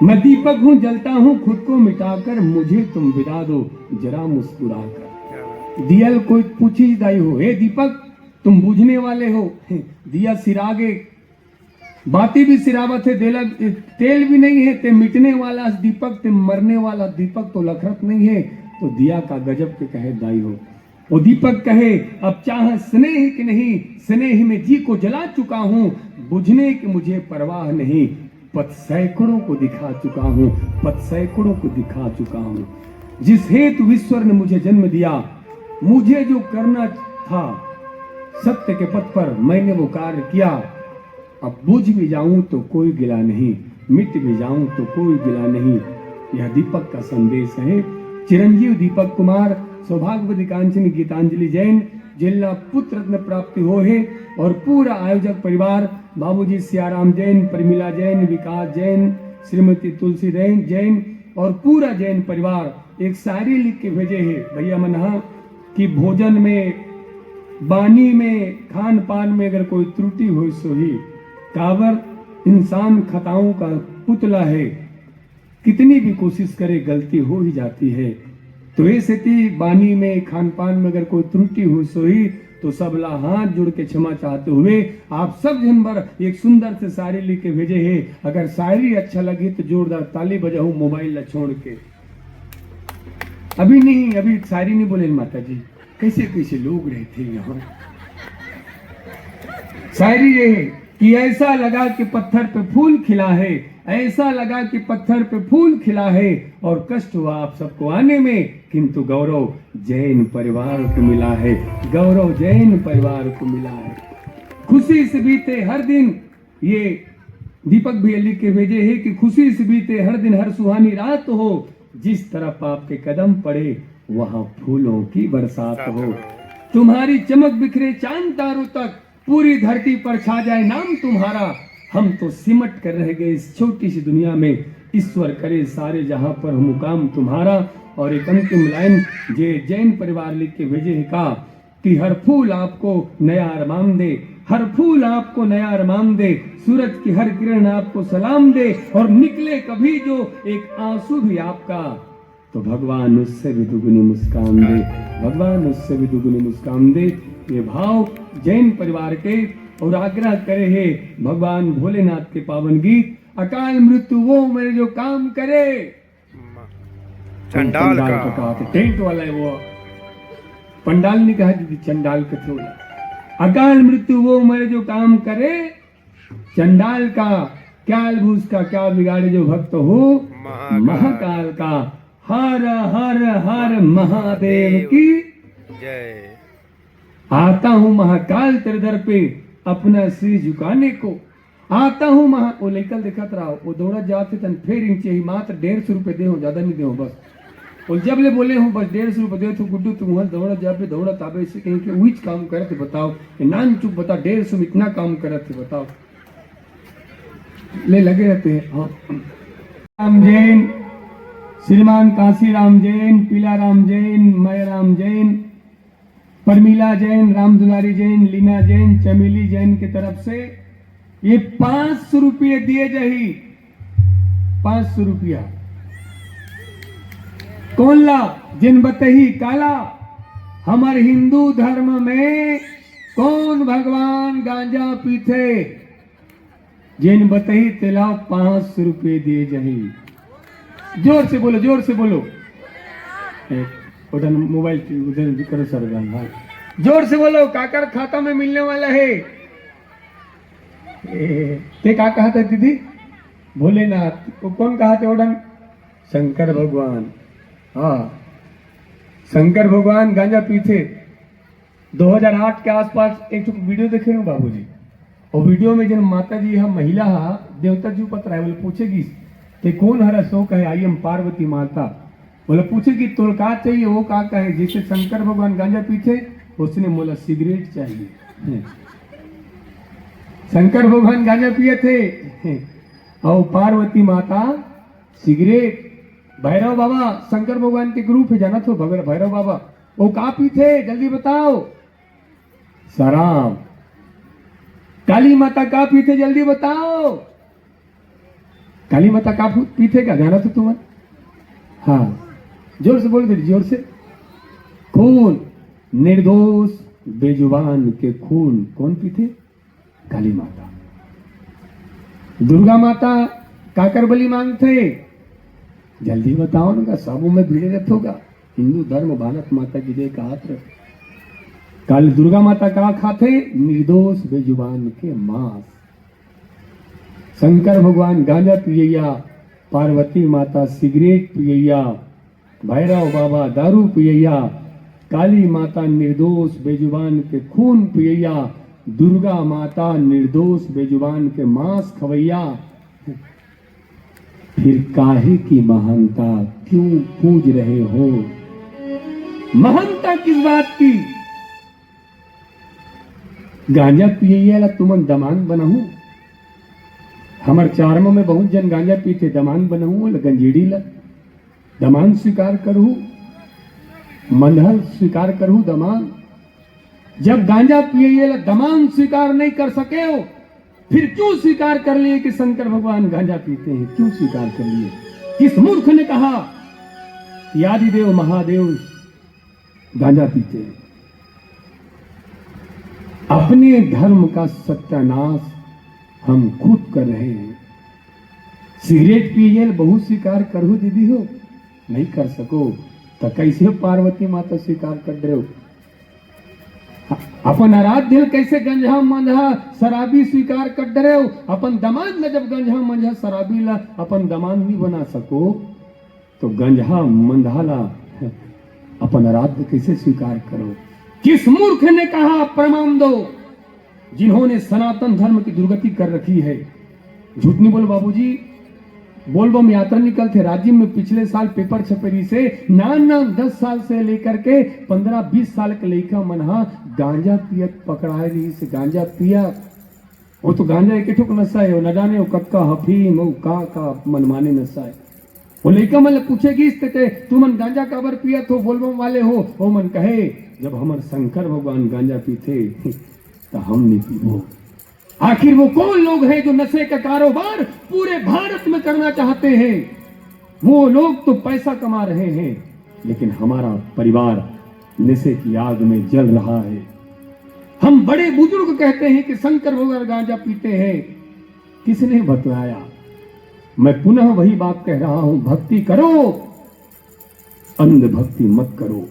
मैं दीपक हूँ जलता हूँ खुद को मिटाकर, मुझे तुम विदा दो जरा मुस्कुराकर। दियल कोई पूछी दाई हो, हे दीपक तुम बुझने वाले हो, दिया सिरागे बाती भी सिरावत है, तेल भी नहीं है, ते मिटने वाला दीपक, ते मरने वाला दीपक तो लखरत नहीं है, तो दिया का गजब के कहे दाई हो। वो दीपक कहे अब चाह स्नेह की नहीं, स्नेह में जी को जला चुका हूँ, बुझने की मुझे परवाह नहीं, पथ सैकड़ों को दिखा चुका हूँ, पथ सैकड़ों को दिखा चुका हूँ। जिस हेतु ईश्वर ने मुझे जन्म दिया, मुझे जो करना था सत्य के पथ पर मैंने वो कार्य किया। अब बुझ भी जाऊं तो कोई गिला नहीं, मिट भी जाऊं तो कोई गिला नहीं। यह दीपक का संदेश है। चिरंजीव दीपक कुमार, सौभाग्यवती कांचनी गीतांजलि जैन, जिला पुत्र रत्न प्राप्ति हो है। और पूरा आयोजक परिवार, बाबूजी सियाराम जैन, परमिला जैन, विकास जैन, श्रीमती तुलसी जैन और पूरा जैन परिवार एक शायरी लिख के भेजे है भैया मनहा कि भोजन में, बानी में, खान पान में अगर कोई त्रुटि हो सो ही काबर इंसान खताओं का पुतला है, कितनी भी कोशिश करे गलती हो ही जाती है। तो ऐसे थी बानी में, खान पान में अगर कोई त्रुटि हो सो ही, तो सबला हाथ जोड़ के क्षमा चाहते हुए आप सब जनवर एक सुंदर से शायरी लिख के भेजे है। अगर शायरी अच्छा लगी तो जोरदार ताली बजाओ मोबाइल ला छोड़ के। अभी नहीं, अभी शायरी नहीं बोले माता जी, कैसे कैसे लोग रहते हैं यहाँ। शायरी ये है कि ऐसा लगा कि पत्थर पे फूल खिला है, ऐसा लगा कि पत्थर पे फूल खिला है, और कष्ट हुआ आप सबको आने में, किंतु गौरव जैन परिवार को मिला है, गौरव जैन परिवार को मिला है। खुशी से बीते हर दिन, ये दीपक भी लिख के भेजे है कि खुशी से बीते हर दिन, हर सुहानी रात हो, जिस तरफ आपके कदम पड़े वहां फूलों की बरसात हो। तुम्हारी चमक बिखरे चांद तारों तक, पूरी धरती पर छा जाए नाम तुम्हारा। हम तो सिमट कर रह गए इस छोटी सी दुनिया में, ईश्वर करे सारे जहां पर मुकाम तुम्हारा। और एक अंतिम लाइन जैन परिवार लिख के भेजे है कहा कि हर फूल आपको नया अरमान दे, हर फूल आपको नया अरमान दे, सूरज की हर किरण आपको सलाम दे, और निकले कभी जो एक आंसू भी आपका, तो भगवान उससे भी दुगनी मुस्कान दे, भगवान उससे भी दुगनी मुस्कान दे। ये भाव जैन परिवार के, और आग्रह करे है भगवान भोलेनाथ के पावन गीत, अकाल मृत्यु वो मेरे जो काम करे, चंडाल का कहा था, टेंट वाला है वो, पंडाल ने कहा कि चंडाल का थोड़ा, अकाल मृत्यु वो मेरे जो काम करे, चंडाल का क्या अलभूस का क्या बिगाड़े जो भक्त हो, महाकाल का हर हर हर महादेव की जय। आता हूँ महाकाल तेरे दर पे अपना सिर झुकाने को, आता हूँ वो लेकर दिखत रहा, वो दौड़ा जाते तन फिर इंचे ही मात्र 150 रुपए दे हो, ज्यादा नहीं दे हो बस। और जब ले बोले हूँ बस 150 रुपए दे तो गुड्डू तुम वहां दौड़ा जा पे दौड़ा ताबे से कहीं के वही काम करे थे, बताओ नान चुप बता 150 में इतना काम करे थे, बताओ ले लगे रहते हैं। हाँ राम जैन, श्रीमान काशी राम जैन, पीला राम जैन, मय राम जैन, परमिला जैन, राम दुलारी जैन, लीना जैन, चमेली जैन की तरफ से ये 500 रुपये दिए जही, 500 रुपया कौन ला जिन बतही काला। हमारे हिंदू धर्म में कौन भगवान गांजा पीते जिन बतही तेला 500 रुपये दिए जही। जोर से बोलो, जोर से बोलो। उधर मोबाइल उधर करो सर, जोर से बोलो। काकर खाता में मिलने वाला है। ते का कहा था दीदी? भोलेनाथ को कौन कहा था? उड़न शंकर भगवान। हाँ, शंकर भगवान गांजा पीते। 2008 के आसपास एक वीडियो देखे हो बाबूजी, और वीडियो में जन माता जी हम महिला देवता जी पत्र है, बोले पूछेगी कि कौन हरा सो कहे आई एम पार्वती माता। बोले पूछेगी तो का चाहिए, वो का कहे। जैसे शंकर भगवान गांजा पीते, उसने बोला सिगरेट चाहिए। शंकर भगवान गांजा पिए थे और पार्वती माता सिगरेट। भैरव बाबा शंकर भगवान के ग्रुप है, जाना तो भैरव बाबा वो का पीते जल्दी बताओ? शराब। काली माता का पीते जल्दी बताओ? काली माता का पीते का जाना तो तुम्हें? हाँ, जोर से बोल दीजिए, जोर से। खून, निर्दोष बेजुबान के खून कौन पीते? काली माता। दुर्गा माता काकर बलि मांगते जल्दी बताओ ना, सबों में भीड़ रथ होगा। हिंदू धर्म भारत माता की जय का हाथ रख। कल दुर्गा माता का खाते? निर्दोष बेजुबान के मांस। शंकर भगवान गांजा पियैया, पार्वती माता सिगरेट पियैया, भैरव बाबा दारू पियैया, काली माता निर्दोष बेजुबान के खून पियैया, दुर्गा माता निर्दोष बेजुबान के मांस खवैया। फिर काहे की महानता क्यों पूज रहे हो? महानता किस बात की? गांजा पिए तुमन दमान बनाऊ। हमार चारमों में बहुत जन गांजा पीते, दमान बनाऊ गंजेड़ी ला दमान स्वीकार करू, मंडल स्वीकार करू दमान। जब गांजा पिए दमान स्वीकार नहीं कर सके हो, फिर क्यों स्वीकार कर लिए कि शंकर भगवान गांजा पीते हैं? क्यों स्वीकार कर लिए? किस मूर्ख ने कहा कि आदिदेव महादेव गांजा पीते हैं? अपने धर्म का सत्यानाश हम खुद कर रहे हैं। सिगरेट पिए बहुत स्वीकार करो दीदी हो, नहीं कर सको तो कैसे पार्वती माता स्वीकार कर रहे हो? अपन आराध्य कैसे गंजा मंझा शराबी स्वीकार कर रहे हो? अपन दमान में जब गंजा मंझा शराबी ला अपन दमान नहीं बना सको, तो गंजा मंझाला अपन आराध्य कैसे स्वीकार करो? किस मूर्ख ने कहा प्रमाण दो? जिन्होंने सनातन धर्म की दुर्गति कर रखी है। झूठ नहीं बोल बाबूजी। बोलबम यात्रा निकलते राज्य में पिछले साल पेपर छपेरी से नाम 10 साल से लेकर के 15-20 साल के लड़का मनहा गांजा पियत पकड़ाए रही से गांजा पिया। वो तो गांजा एक ठोक नशा है, वो न जाने वो कक्का हफीम वो का मनमाने नशा है। वो लड़का मन पूछेगी तुमन गांजा काबर पिया तो बोलबम वाले हो? वो मन कहे जब हमारे शंकर भगवान गांजा पीते तो हम नहीं पीबो। आखिर वो कौन लोग हैं जो नशे का कारोबार पूरे भारत में करना चाहते हैं? वो लोग तो पैसा कमा रहे हैं, लेकिन हमारा परिवार नशे की आग में जल रहा है। हम बड़े बुजुर्ग कहते हैं कि शंकर भगवान गांजा पीते हैं। किसने बतलाया? मैं पुनः वही बात कह रहा हूं, भक्ति करो, अंध भक्ति मत करो।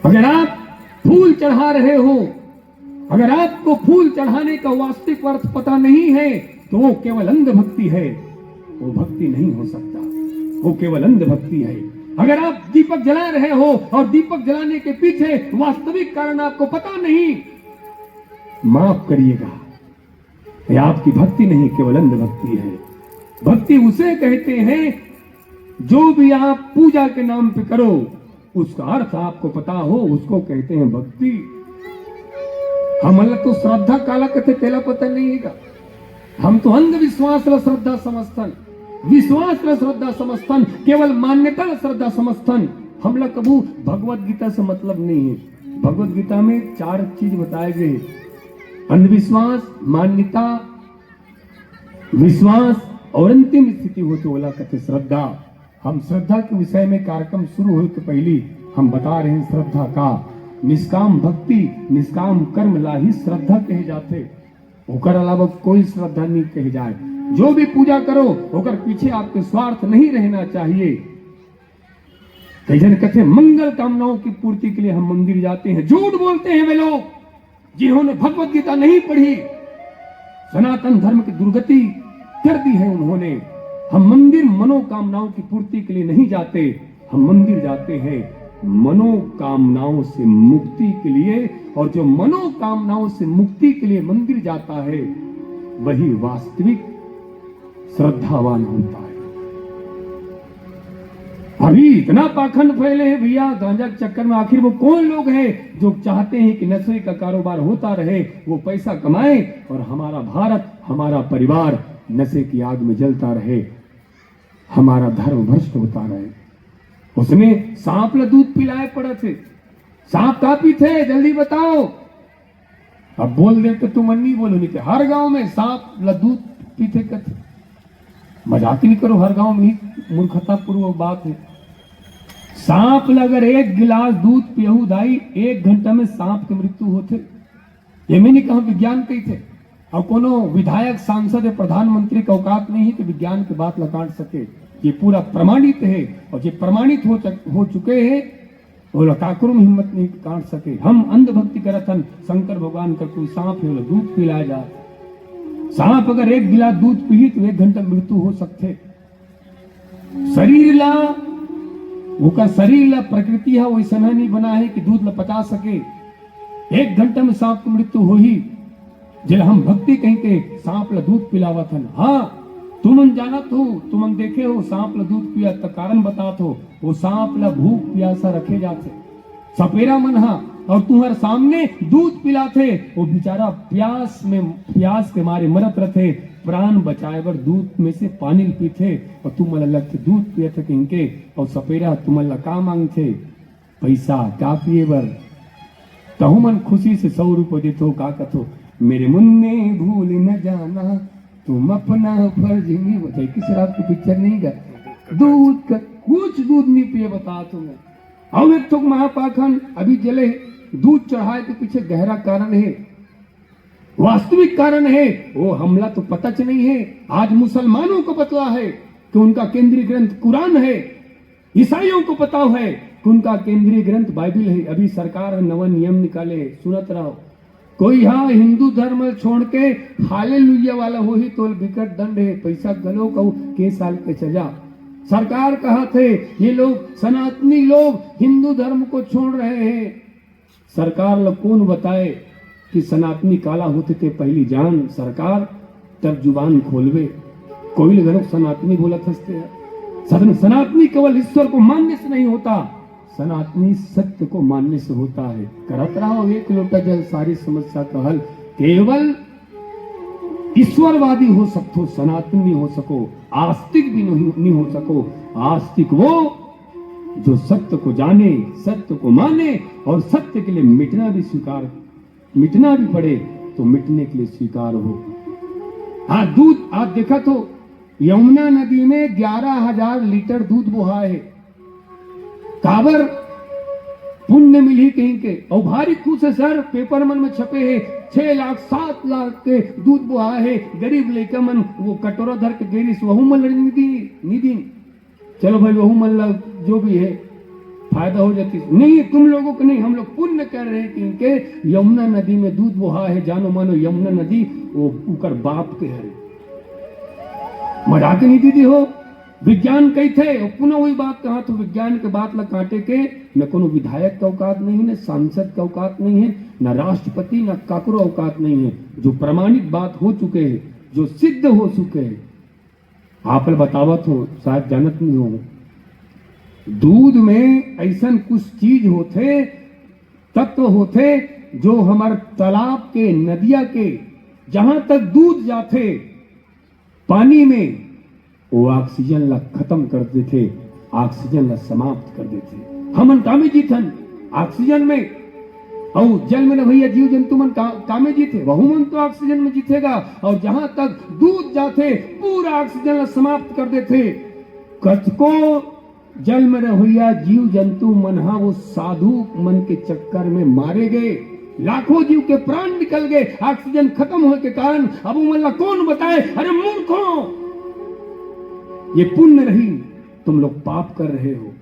अगर आप फूल चढ़ा रहे हो, अगर आपको फूल चढ़ाने का वास्तविक अर्थ पता नहीं है, तो वो केवल अंध भक्ति है। वो भक्ति नहीं हो सकता, वो केवल अंध भक्ति है। अगर आप दीपक जला रहे हो और दीपक जलाने के पीछे वास्तविक कारण आपको पता नहीं, माफ करिएगा, यह आपकी भक्ति नहीं, केवल अंध भक्ति है। भक्ति उसे कहते हैं जो भी आप पूजा के नाम पे करो, उसका अर्थ आपको पता हो, उसको कहते हैं भक्ति। हमारा तो श्रद्धा काला कथे तेला पता नहीं है। हम तो अंधविश्वास ला श्रद्धा समझतन, विश्वास ला श्रद्धा समझतन, केवल मान्यता ला श्रद्धा समझतन। हमला कबू भगवत गीता से मतलब नहीं है। भगवत गीता में 4 चीज बताए गए: अंधविश्वास, मान्यता, विश्वास और अंतिम स्थिति हो तो बोला कहते श्रद्धा। हम श्रद्धा के विषय में कार्यक्रम शुरू हो तो पहले हम बता रहे हैं श्रद्धा का। निष्काम भक्ति निष्काम कर्म ला ही श्रद्धा कहे जाते, ओकर अलावा कोई श्रद्धा नहीं कहे जाए। जो भी पूजा करो ओकर पीछे आपके स्वार्थ नहीं रहना चाहिए। कई जन कहते मंगल कामनाओं की पूर्ति के लिए हम मंदिर जाते हैं। झूठ बोलते हैं वे लोग जिन्होंने भगवत गीता नहीं पढ़ी, सनातन धर्म की दुर्गति कर दी है उन्होंने। हम मंदिर मनोकामनाओं की पूर्ति के लिए नहीं जाते, हम मंदिर जाते हैं मनोकामनाओं से मुक्ति के लिए। और जो मनोकामनाओं से मुक्ति के लिए मंदिर जाता है वही वास्तविक श्रद्धावान होता है। अभी इतना पाखंड फैले हैं भैया गांजा के चक्कर में। आखिर वो कौन लोग हैं जो चाहते हैं कि नशे का कारोबार होता रहे, वो पैसा कमाए और हमारा भारत हमारा परिवार नशे की आग में जलता रहे, हमारा धर्म भ्रष्ट होता रहे। उसने सांप ला दूध पिलाए पड़े थे। सांप का पीते जल्दी बताओ। अब बोल दे तो तुम नहीं बोलो, नहीं थे हर गांव में सांप ला दूध पीते कथे। मजाक नहीं करो, हर गांव में ही मूर्खतापूर्वक बात है। सांप ला अगर एक गिलास दूध पियहू दाई 1 घंटा में सांप की मृत्यु होते। ये मैंने कहा विज्ञान कही थे। और कोनो विधायक सांसद या प्रधानमंत्री का औकात नहीं है कि विज्ञान की बात लकाट सके। ये पूरा प्रमाणित है और ये प्रमाणित हो चुके हैं, वो लकाकरों में हिम्मत नहीं काट सके। हम अंधभक्ति करथन शंकर भगवान का कोई सांप है दूध पिलाया जाए। सांप अगर 1 गिलास दूध पी तो 1 घंटा मृत्यु हो सकते। शरीर ला वो शरीर ला प्रकृति है वैसा नहीं बना है कि दूध ला पचा सके। 1 घंटा में सांप की मृत्यु हो ही। जब हम भक्ति कहीं के सांप ला दूध पिलावत हन। हाँ तुमन जानत हो, तुमन देखे हो सांप ला दूध पिया तो कारण बतात हो। वो सांप ला भूख प्यासा रखे जाते सपेरा मन हा और तुम्हारे सामने दूध पिलाते। वो बेचारा प्यास के मारे मरत रहे, प्राण बचाए बर दूध में से पानी पीते और तुम लगते दूध पिए थे इनके। और सपेरा तुम का मांगते पैसा का पिए बर। तहु मन खुशी से 100 रुपये देते का कथो मेरे मुन्ने भूल न जाना तुम अपना फर्ज नहीं बताए। कि शराब की पिक्चर नहीं कर दूध का कुछ दूध नहीं पिए बता तुम्हें। अब एक तो महापाखंड अभी जले दूध चढ़ाए के पीछे गहरा कारण है, वास्तविक कारण है। वो हमला तो पता च नहीं है। आज मुसलमानों को पता है कि उनका केंद्रीय ग्रंथ कुरान है, ईसाइयों को पता है कि उनका केंद्रीय ग्रंथ बाइबिल है। अभी सरकार नवा नियम निकाले, सुनत रहो। कोई हाँ हिंदू धर्म छोड़ के हालेलुया वाला हो ही तो विकट दंड है, पैसा गलो कहू के साल के सजा। सरकार कहा थे ये लोग सनातनी लोग हिंदू धर्म को छोड़ रहे हैं। सरकार लोग कौन बताए कि सनातनी काला होते थे पहली जान। सरकार तब जुबान खोलवे। कोई लोग सनातनी बोला हंसते सनातनी केवल ईश्वर को मानने से नहीं होता, सनातनी सत्य को मानने से होता है। करत रहो 1 लोटा जल सारी समस्या का हल। केवल ईश्वरवादी हो सकते हो, सनातनी हो सको, आस्तिक भी नहीं हो सको। आस्तिक वो जो सत्य को जाने, सत्य को माने और सत्य के लिए मिटना भी पड़े तो मिटने के लिए स्वीकार हो। हाँ दूध आप देखा तो यमुना नदी में 11,000 लीटर दूध बहा है। काबर पुण्य मिली कहीं के और भारी खुश है सर। पेपर मन में छपे है 6 लाख 7 लाख के दूध बहा है। गरीब लेकर मन वो कटोरा धर के गेरिस वहू मन निधि। चलो भाई वहू मन जो भी है फायदा हो जाती नहीं, तुम लोगों को नहीं। हम लोग पुण्य कर रहे हैं कि इनके यमुना नदी में दूध बहा है। जानो मानो यमुना नदी वो उकर बाप के है। मजाक नहीं दीदी हो। विज्ञान कही थे पुनः वही बात कहा तो विज्ञान के बात ला काटे के न कोनो विधायक का औकात नहीं है, न सांसद का औकात नहीं है, न राष्ट्रपति न काकरो औकात नहीं है। जो प्रमाणित बात हो चुके हैं, जो सिद्ध हो चुके हैं, आप बतावत हो शायद जानत नहीं हो। दूध में ऐसा कुछ चीज होते, तत्व होते जो हमारे तालाब के नदिया के जहां तक दूध जाते पानी में वो ऑक्सीजन ला खत्म कर देते, ऑक्सीजन ला समाप्त कर देते। हमन कामे जीतन ऑक्सीजन में और जल में न भैया जीव जंतु मन कामे जीते, वहु मन तो ऑक्सीजन में जीतेगा। और जहां तक दूध जाते पूरा ऑक्सीजन ला समाप्त कर देते। कच को जल में रहोया जीव जंतु मनहा वो साधु मन के चक्कर में मारे गए, लाखों जीव के प्राण निकल गए ऑक्सीजन खत्म होने के कारण। अब मल्ला कौन बताए, अरे मूर्खों, ये पुण्य नहीं, तुम लोग पाप कर रहे हो।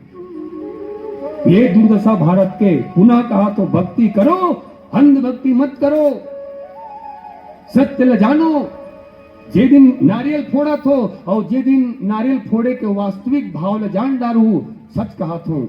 ये दुर्दशा भारत के। पुनः कहा तो भक्ति करो, अंध भक्ति मत करो, सत्य ल जानो। जे दिन नारियल फोड़ा थो और जे दिन नारियल फोड़े के वास्तविक भाव ल जान डारू, सच कहा थो।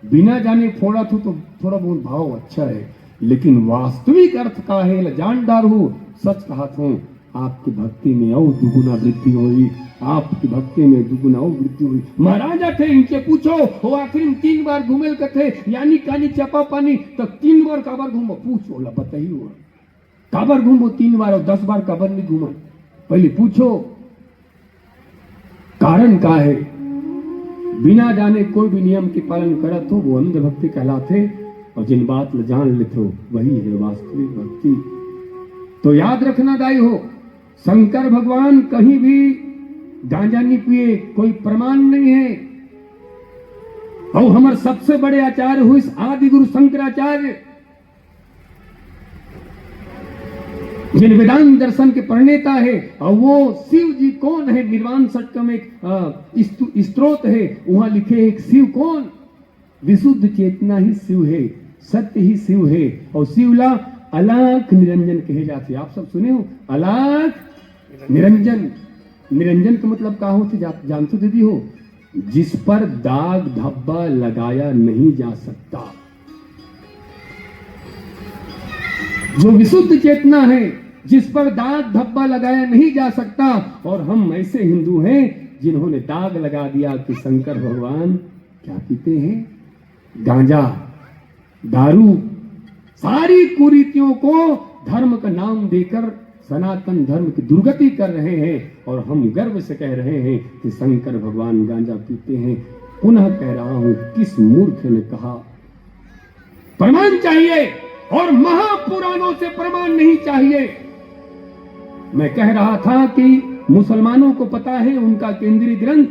बिना जाने फोड़ा थो तो थोड़ा बहुत भाव अच्छा है, लेकिन वास्तविक अर्थ का है ल जान डारू, सच कहा थो। आपकी भक्ति में और दुगुना वृद्धि हुई, आपकी भक्ति में दुगुना और वृद्धि हुई। महाराजा थे, इनसे पूछो, वो आखिर 3 बार घूमेल कथे, यानी कानी चपा पानी, तो 3 बार काबर घूमो, पूछो ला बताइए काबर घूमो 3 बार और 10 बार काबर नहीं घूमो, पहले पूछो कारण का है। बिना जाने कोई भी नियम के पालन करत हो वो अंध भक्ति कहलाते, और जिन बात ल जान लेते हो वही है वास्तविक भक्ति। तो याद रखना दाई हो, शंकर भगवान कहीं भी गांजा नहीं पिए, कोई प्रमाण नहीं है। और हमारे सबसे बड़े आचार्य हुए आदि गुरु शंकराचार्य, जिन वेदांत दर्शन के प्रणेता है। और वो शिव जी कौन है, निर्वाण षटकम एक स्त्रोत है, वहां लिखे एक शिव कौन, विशुद्ध चेतना ही शिव है, सत्य ही शिव है। और शिवला अलाख निरंजन कहे जाते, आप सब सुने हो, अलाख निरंजन। निरंजन का मतलब क्या होती जानते दीदी हो, जिस पर दाग धब्बा लगाया नहीं जा सकता। जो विशुद्ध चेतना है, जिस पर दाग धब्बा लगाया नहीं जा सकता। और हम ऐसे हिंदू हैं जिन्होंने दाग लगा दिया कि शंकर भगवान क्या पीते हैं, गांजा, दारू, सारी कुरीतियों को धर्म का नाम देकर सनातन धर्म की दुर्गति कर रहे हैं। और हम गर्व से कह रहे हैं कि शंकर भगवान गांजा पीते हैं। पुनः कह रहा हूं, किस मूर्ख ने कहा प्रमाण चाहिए, और महापुराणों से प्रमाण नहीं चाहिए। मैं कह रहा था कि मुसलमानों को पता है उनका केंद्रीय ग्रंथ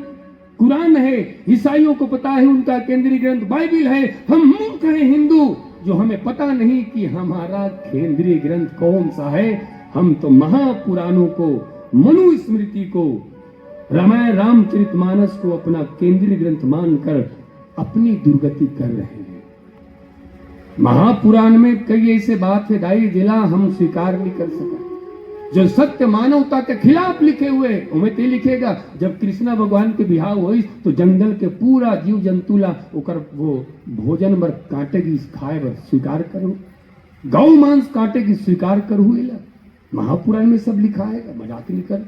कुरान है, ईसाइयों को पता है उनका केंद्रीय ग्रंथ बाइबिल है। हम मूर्ख हैं हिंदू, जो हमें पता नहीं कि हमारा केंद्रीय ग्रंथ कौन सा है। हम तो महापुराणों को, मनुस्मृति को, रामायण रामचरितमानस को अपना केंद्रीय ग्रंथ मानकर अपनी दुर्गति कर रहे हैं। महापुराण में कई ऐसे बात है दाई जिला हम स्वीकार नहीं कर सका, जो सत्य मानवता के खिलाफ लिखे हुए। उमें ते लिखेगा जब कृष्णा भगवान के बिहाव हुई तो जंगल के पूरा जीव जंतुला ओकर वो भोजन बर काटेगी, खाए बर स्वीकार करो, गौ मांस काटेगी स्वीकार कर हुए। महापुराण में सब लिखा है, मजाक नहीं कर।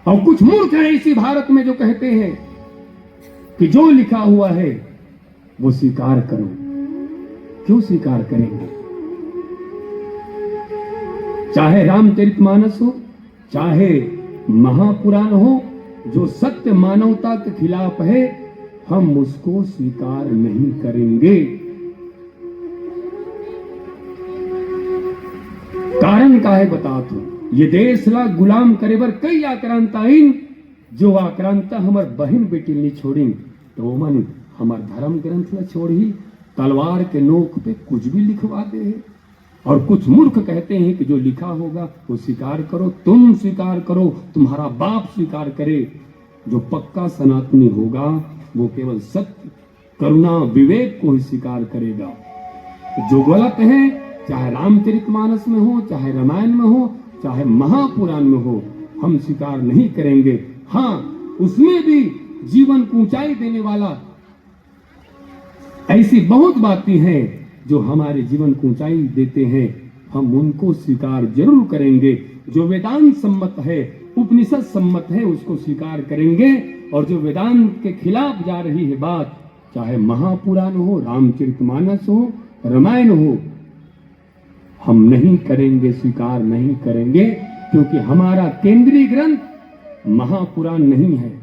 और कुछ मूर्ख है इसी भारत में जो कहते हैं कि जो लिखा हुआ है वो स्वीकार करो। क्यों स्वीकार करेंगे? चाहे रामचरितमानस हो, चाहे महापुराण हो, जो सत्य मानवता के खिलाफ है हम उसको स्वीकार नहीं करेंगे। कारण का है बता तो, ये देश ला गुलाम करे बर कई आक्रांत आइन, जो आक्रांता हमार बहन बेटी नहीं छोड़ी तो मन हमार धर्म ग्रंथ ला छोड़ी, तलवार के नोक पे कुछ भी लिखवा दे। और कुछ मूर्ख कहते हैं कि जो लिखा होगा वो स्वीकार करो, तुम स्वीकार करो, तुम्हारा बाप स्वीकार करे। जो पक्का सनातनी होगा वो केवल सत्य, करुणा, विवेक को ही स्वीकार करेगा। जो गलत है, चाहे रामचरितमानस में हो, चाहे रामायण में हो, चाहे महापुराण में हो, हम स्वीकार नहीं करेंगे। हाँ, उसमें भी जीवन को ऊंचाई देने वाला ऐसी बहुत बातें हैं जो हमारे जीवन को ऊंचाई देते हैं, हम उनको स्वीकार जरूर करेंगे। जो वेदांत सम्मत है, उपनिषद सम्मत है, उसको स्वीकार करेंगे। और जो वेदांत के खिलाफ जा रही है बात, चाहे महापुराण हो, रामचरितमानस हो, रामायण हो, हम नहीं करेंगे, स्वीकार नहीं करेंगे। क्योंकि हमारा केंद्रीय ग्रंथ महापुराण नहीं है,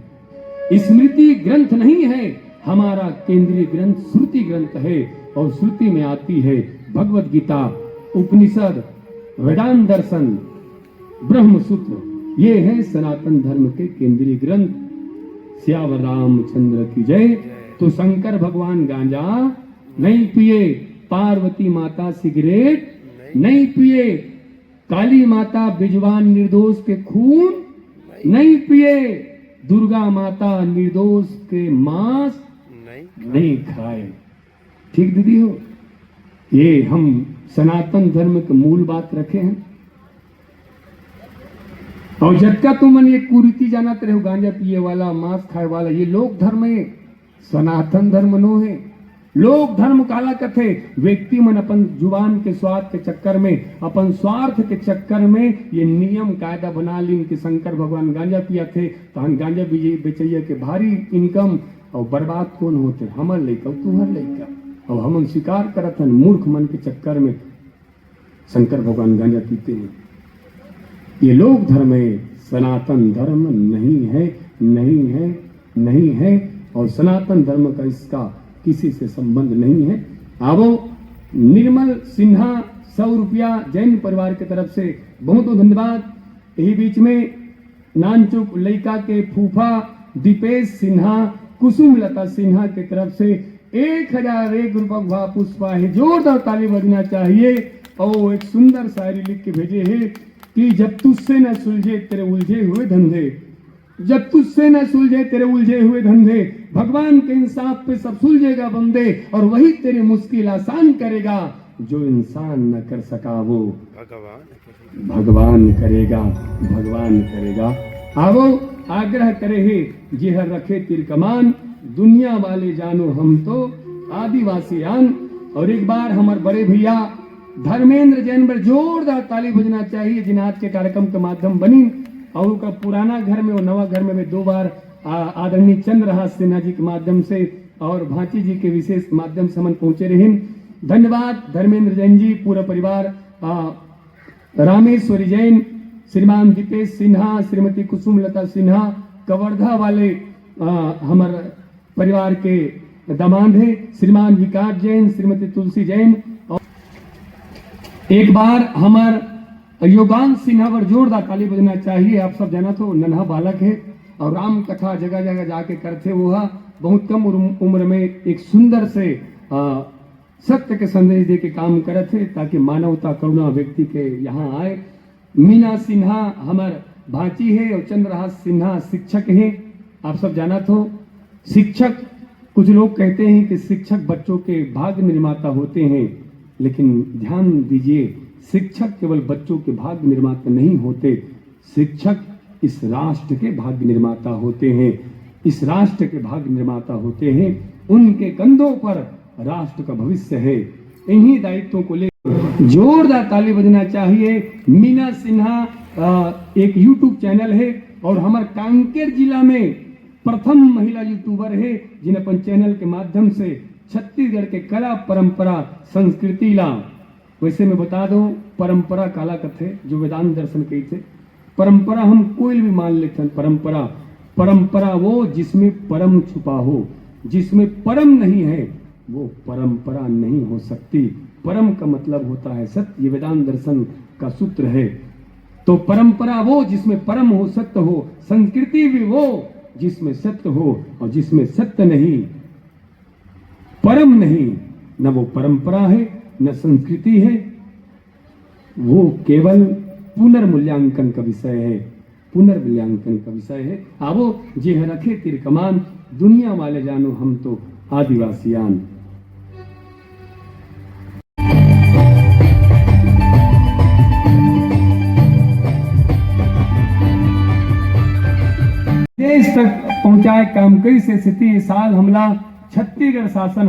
स्मृति ग्रंथ नहीं है, हमारा केंद्रीय ग्रंथ श्रुति ग्रंथ है। और श्रुति में आती है भगवत गीता, उपनिषद, वेदांत दर्शन, ब्रह्म सूत्र, ये है सनातन धर्म के केंद्रीय ग्रंथ। श्यावर रामचंद्र की जय। तो शंकर भगवान गांजा नहीं पिए, पार्वती माता सिगरेट नहीं पिए, काली माता बिजवान निर्दोष के खून नहीं पिए, दुर्गा माता निर्दोष के मांस नहीं खाए। ठीक दीदी हो? ये हम सनातन धर्म के मूल बात रखे हैं। और जब का तुमन ये कुरीति जानत रहे हो, गांजा पिए वाला, मांस खाए वाला, ये लोक धर्म है, सनातन धर्म नो है। लोक धर्म काला कथे व्यक्ति मन अपन जुबान के स्वार्थ के चक्कर में, अपन स्वार्थ के चक्कर में ये नियम कायदा बना लीन कि शंकर भगवान गांजा पिया थे तो हम गांजा बेचैया के भारी इनकम, और बर्बाद कौन होते? हमर लइका तुहर लइका। और हम स्वीकार करत हन मूर्ख मन के चक्कर में शंकर भगवान गांजा पीते हैं। ये लोक धर्म है, सनातन धर्म नहीं है, नहीं है, नहीं है। और सनातन धर्म का इसका किसी से संबंध नहीं है। आवो निर्मल सिन्हा 100 रुपया जैन परिवार की तरफ से बहुत बहुत धन्यवाद। यही बीच में नानचुक लइका के फूफा दीपेश सिन्हा, कुसुम लता सिन्हा की तरफ से 1001 रुपया पुष्पा है। जोरदार ताली बजना चाहिए। और एक सुंदर शायरी लिख के भेजे है कि जब तुझसे न सुलझे तेरे उलझे हुए धंधे, जब तुझसे न सुलझे तेरे उलझे हुए धंधे, भगवान के इंसाफ पे सब सुलझेगा बंदे, और वही तेरी मुश्किल आसान करेगा। जो इंसान न कर सका वो भगवान करेगा, भगवान करेगा। आवो आग्रह करे है जेहर रखे तीर कमान, दुनिया वाले जानो हम तो आदिवासी आन। और एक बार हमारे बड़े भैया धर्मेंद्र जैन पर जोरदार ताली बजना चाहिए, जिन आज के कार्यक्रम के माध्यम बनी। और उनका पुराना घर में और नवा घर में मैं 2 बार आदरणीय चंद्रहास सिन्हा जी के माध्यम से और भांची जी के विशेष माध्यम से हम पहुंचे रहे। धन्यवाद धर्मेंद्र जैन जी, पूरा परिवार, रामेश्वरी जैन, श्रीमान दीपेश सिन्हा, श्रीमती कुसुम लता सिन्हा, कवर्धा वाले हमारे परिवार के दामाद है, श्रीमान विकास जैन, श्रीमती तुलसी जैन। और एक बार हमार योगांश सिन्हा पर जोरदार ताली बजना चाहिए। आप सब जाना तो नन्हा बालक है और राम कथा जगह जगह जाके करते। वो बहुत कम उम्र में एक सुंदर से सत्य के संदेश दे के काम करते ताकि मानवता करुणा व्यक्ति के यहाँ आए। मीना सिन्हा हमार भांची है और चंद्रहास सिन्हा शिक्षक है। आप सब जाना तो शिक्षक, कुछ लोग कहते हैं कि शिक्षक बच्चों के भाग्य निर्माता होते हैं, लेकिन ध्यान दीजिए, शिक्षक केवल बच्चों के भाग्य निर्माता नहीं होते, शिक्षक इस राष्ट्र के भाग्य निर्माता होते हैं, इस राष्ट्र के भाग्य निर्माता होते हैं। उनके कंधों पर राष्ट्र का भविष्य है। इन्हीं दायित्वों को लेकर जोरदार ताली बजना चाहिए। मीना सिन्हा एक यूट्यूब चैनल है और हमारे कांकेर जिला में प्रथम महिला यूट्यूबर है, जिन अपन चैनल के माध्यम से छत्तीसगढ़ के कला परंपरा संस्कृति ला। वैसे मैं बता दूं, परंपरा काला कथे जो वेदांत दर्शन कही थे, परंपरा हम कोई भी मान लेते हैं। परंपरा, परंपरा वो जिसमें परम छुपा हो, जिसमें परम नहीं है वो परंपरा नहीं हो सकती। परम का मतलब होता है सत्य, ये वेदांत दर्शन का सूत्र है। तो परंपरा वो जिसमें परम हो, सत्य हो। संस्कृति भी वो जिसमें सत्य हो, और जिसमें सत्य नहीं, परम नहीं, न वो परंपरा है न संस्कृति है, वो केवल पुनर्मूल्यांकन का विषय है, पुनर्मूल्यांकन का विषय है। आवो जे रखे तीर कमान, दुनिया वाले जानो हम तो आदिवासियान। देश तक पहुंचाए काम कई से स्थिति साल हमला छत्तीसगढ़ शासन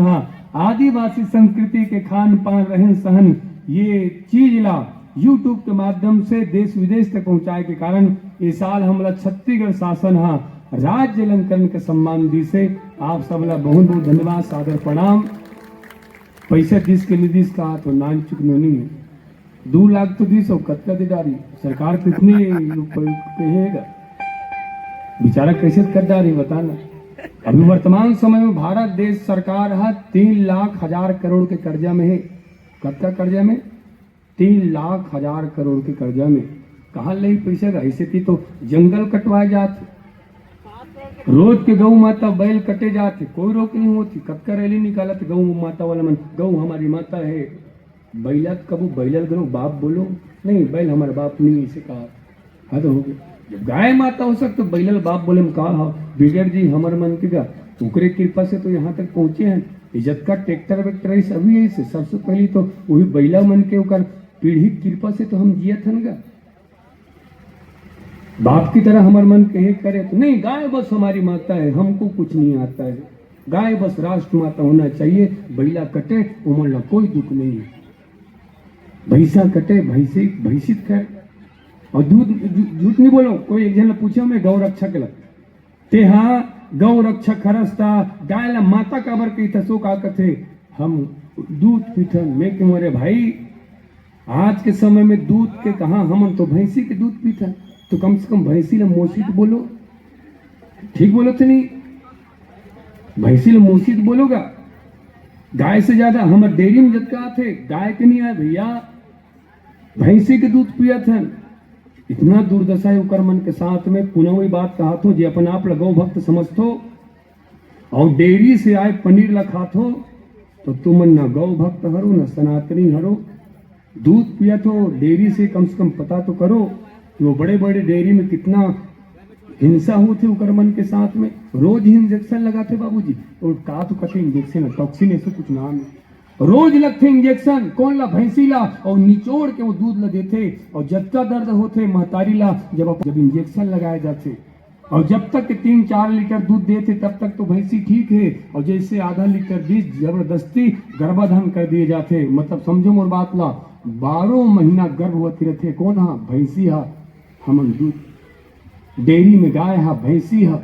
आदिवासी संस्कृति के खान पान रहन सहन ये चीज ला यूट्यूब के माध्यम से देश विदेश तक पहुंचाए के कारण ये साल हमला छत्तीसगढ़ शासन राज्य अलंकरण के सम्मान दी से आप सबला बहुत बहुत धन्यवाद, सादर प्रणाम। पैसे दिस के निधिस का तो नान चुकनोनी है, 2 लाख तो दिस और कत्ता दे डारी सरकार कितनी कहेगा, बेचारा कैसे कर डारी बताना। अभी वर्तमान समय में भारत देश सरकार 3,00,000 करोड़ के कर्जा में है। कत्ता कर्जा में? 3,00,000 करोड़ के कर्जा में। कहाँ ले पैसे? ऐसे थी तो जंगल कटवाए जाते, रोज के गौ माता बैल कटे जाते, कोई रोक नहीं होती। कब का रैली निकालत गौ माता वाला मन, गौ हमारी माता है। बैलात कबू बैलल गलो बाप बोलो नहीं, बैल हमारा बाप नहीं, इसे कहा हद हो गया। जब गाय माता हो सकते तो बैलल बाप बोले में कहा बिगड़ जी हमर मन के का, ओकरे कृपा से तो यहाँ तक पहुंचे हैं। इज्जत का ट्रैक्टर वैक्टर सभी ऐसे, सबसे पहले तो वही बैला मन के ओकर पीढ़ी कृपा से तो हम जियत हन गा। बाप की तरह हमार मन कहे करे तो नहीं, गाय बस हमारी माता है, हमको कुछ नहीं आता है। गाय बस राष्ट्र माता होना चाहिए। बैला कटे उमर कोई दुख नहीं है, भैंसा कटे भैंसी भैंसित खाए। और दूध झूठ नहीं बोलो, कोई एक जन पूछे मैं गौ रक्षक लग ते हाँ गौ रक्षक हरसता गाय ला माता काबर कही था सो का कथे हम दूध पीथन मैं क्यों। अरे भाई आज के समय में दूध के कहा, हम तो भैंसी के दूध पीथन, तो कम से कम भैंसी ला मोसीत बोलो, ठीक बोलो तो नहीं, भैंसी ला मोसीत बोलोगा। गाय से ज्यादा हमारे डेयरी में जब का थे गाय के नहीं आए भैया, भैंसी के दूध पिया था। इतना दुर्दशा है उकर मन के साथ में। पुनः वही बात कहा तो जे अपन आप गौ भक्त समझतो और डेयरी से आए पनीर ला खातो तो तुम न गौ भक्त हरो न सनातनी हरो। दूध पिया तो डेयरी से कम पता तो करो कि वो बड़े बड़े डेयरी में कितना हिंसा होते उकर मन के साथ में। रोज ही इंजेक्शन लगाते बाबूजी, और का तो कथे इंजेक्शन टॉक्सिन ऐसे कुछ नाम है, रोज लगते इंजेक्शन। कौन ला भैंसी ला, और निचोड़ के वो दूध ला देते। और जब तक दर्द होते महतारी ला जब इंजेक्शन लगाए जाते, और जब तक 3-4 लीटर दूध देते तब तक तो भैंसी ठीक है। और जैसे आधा लीटर बीज जबरदस्ती गर्भाधान कर दिए जाते, मतलब समझो मोर बात ला, 12 महीना गर्भवती रहते। कौन हा भैंसी हा, हमन दूध डेयरी में गाय हा भैंसी हा,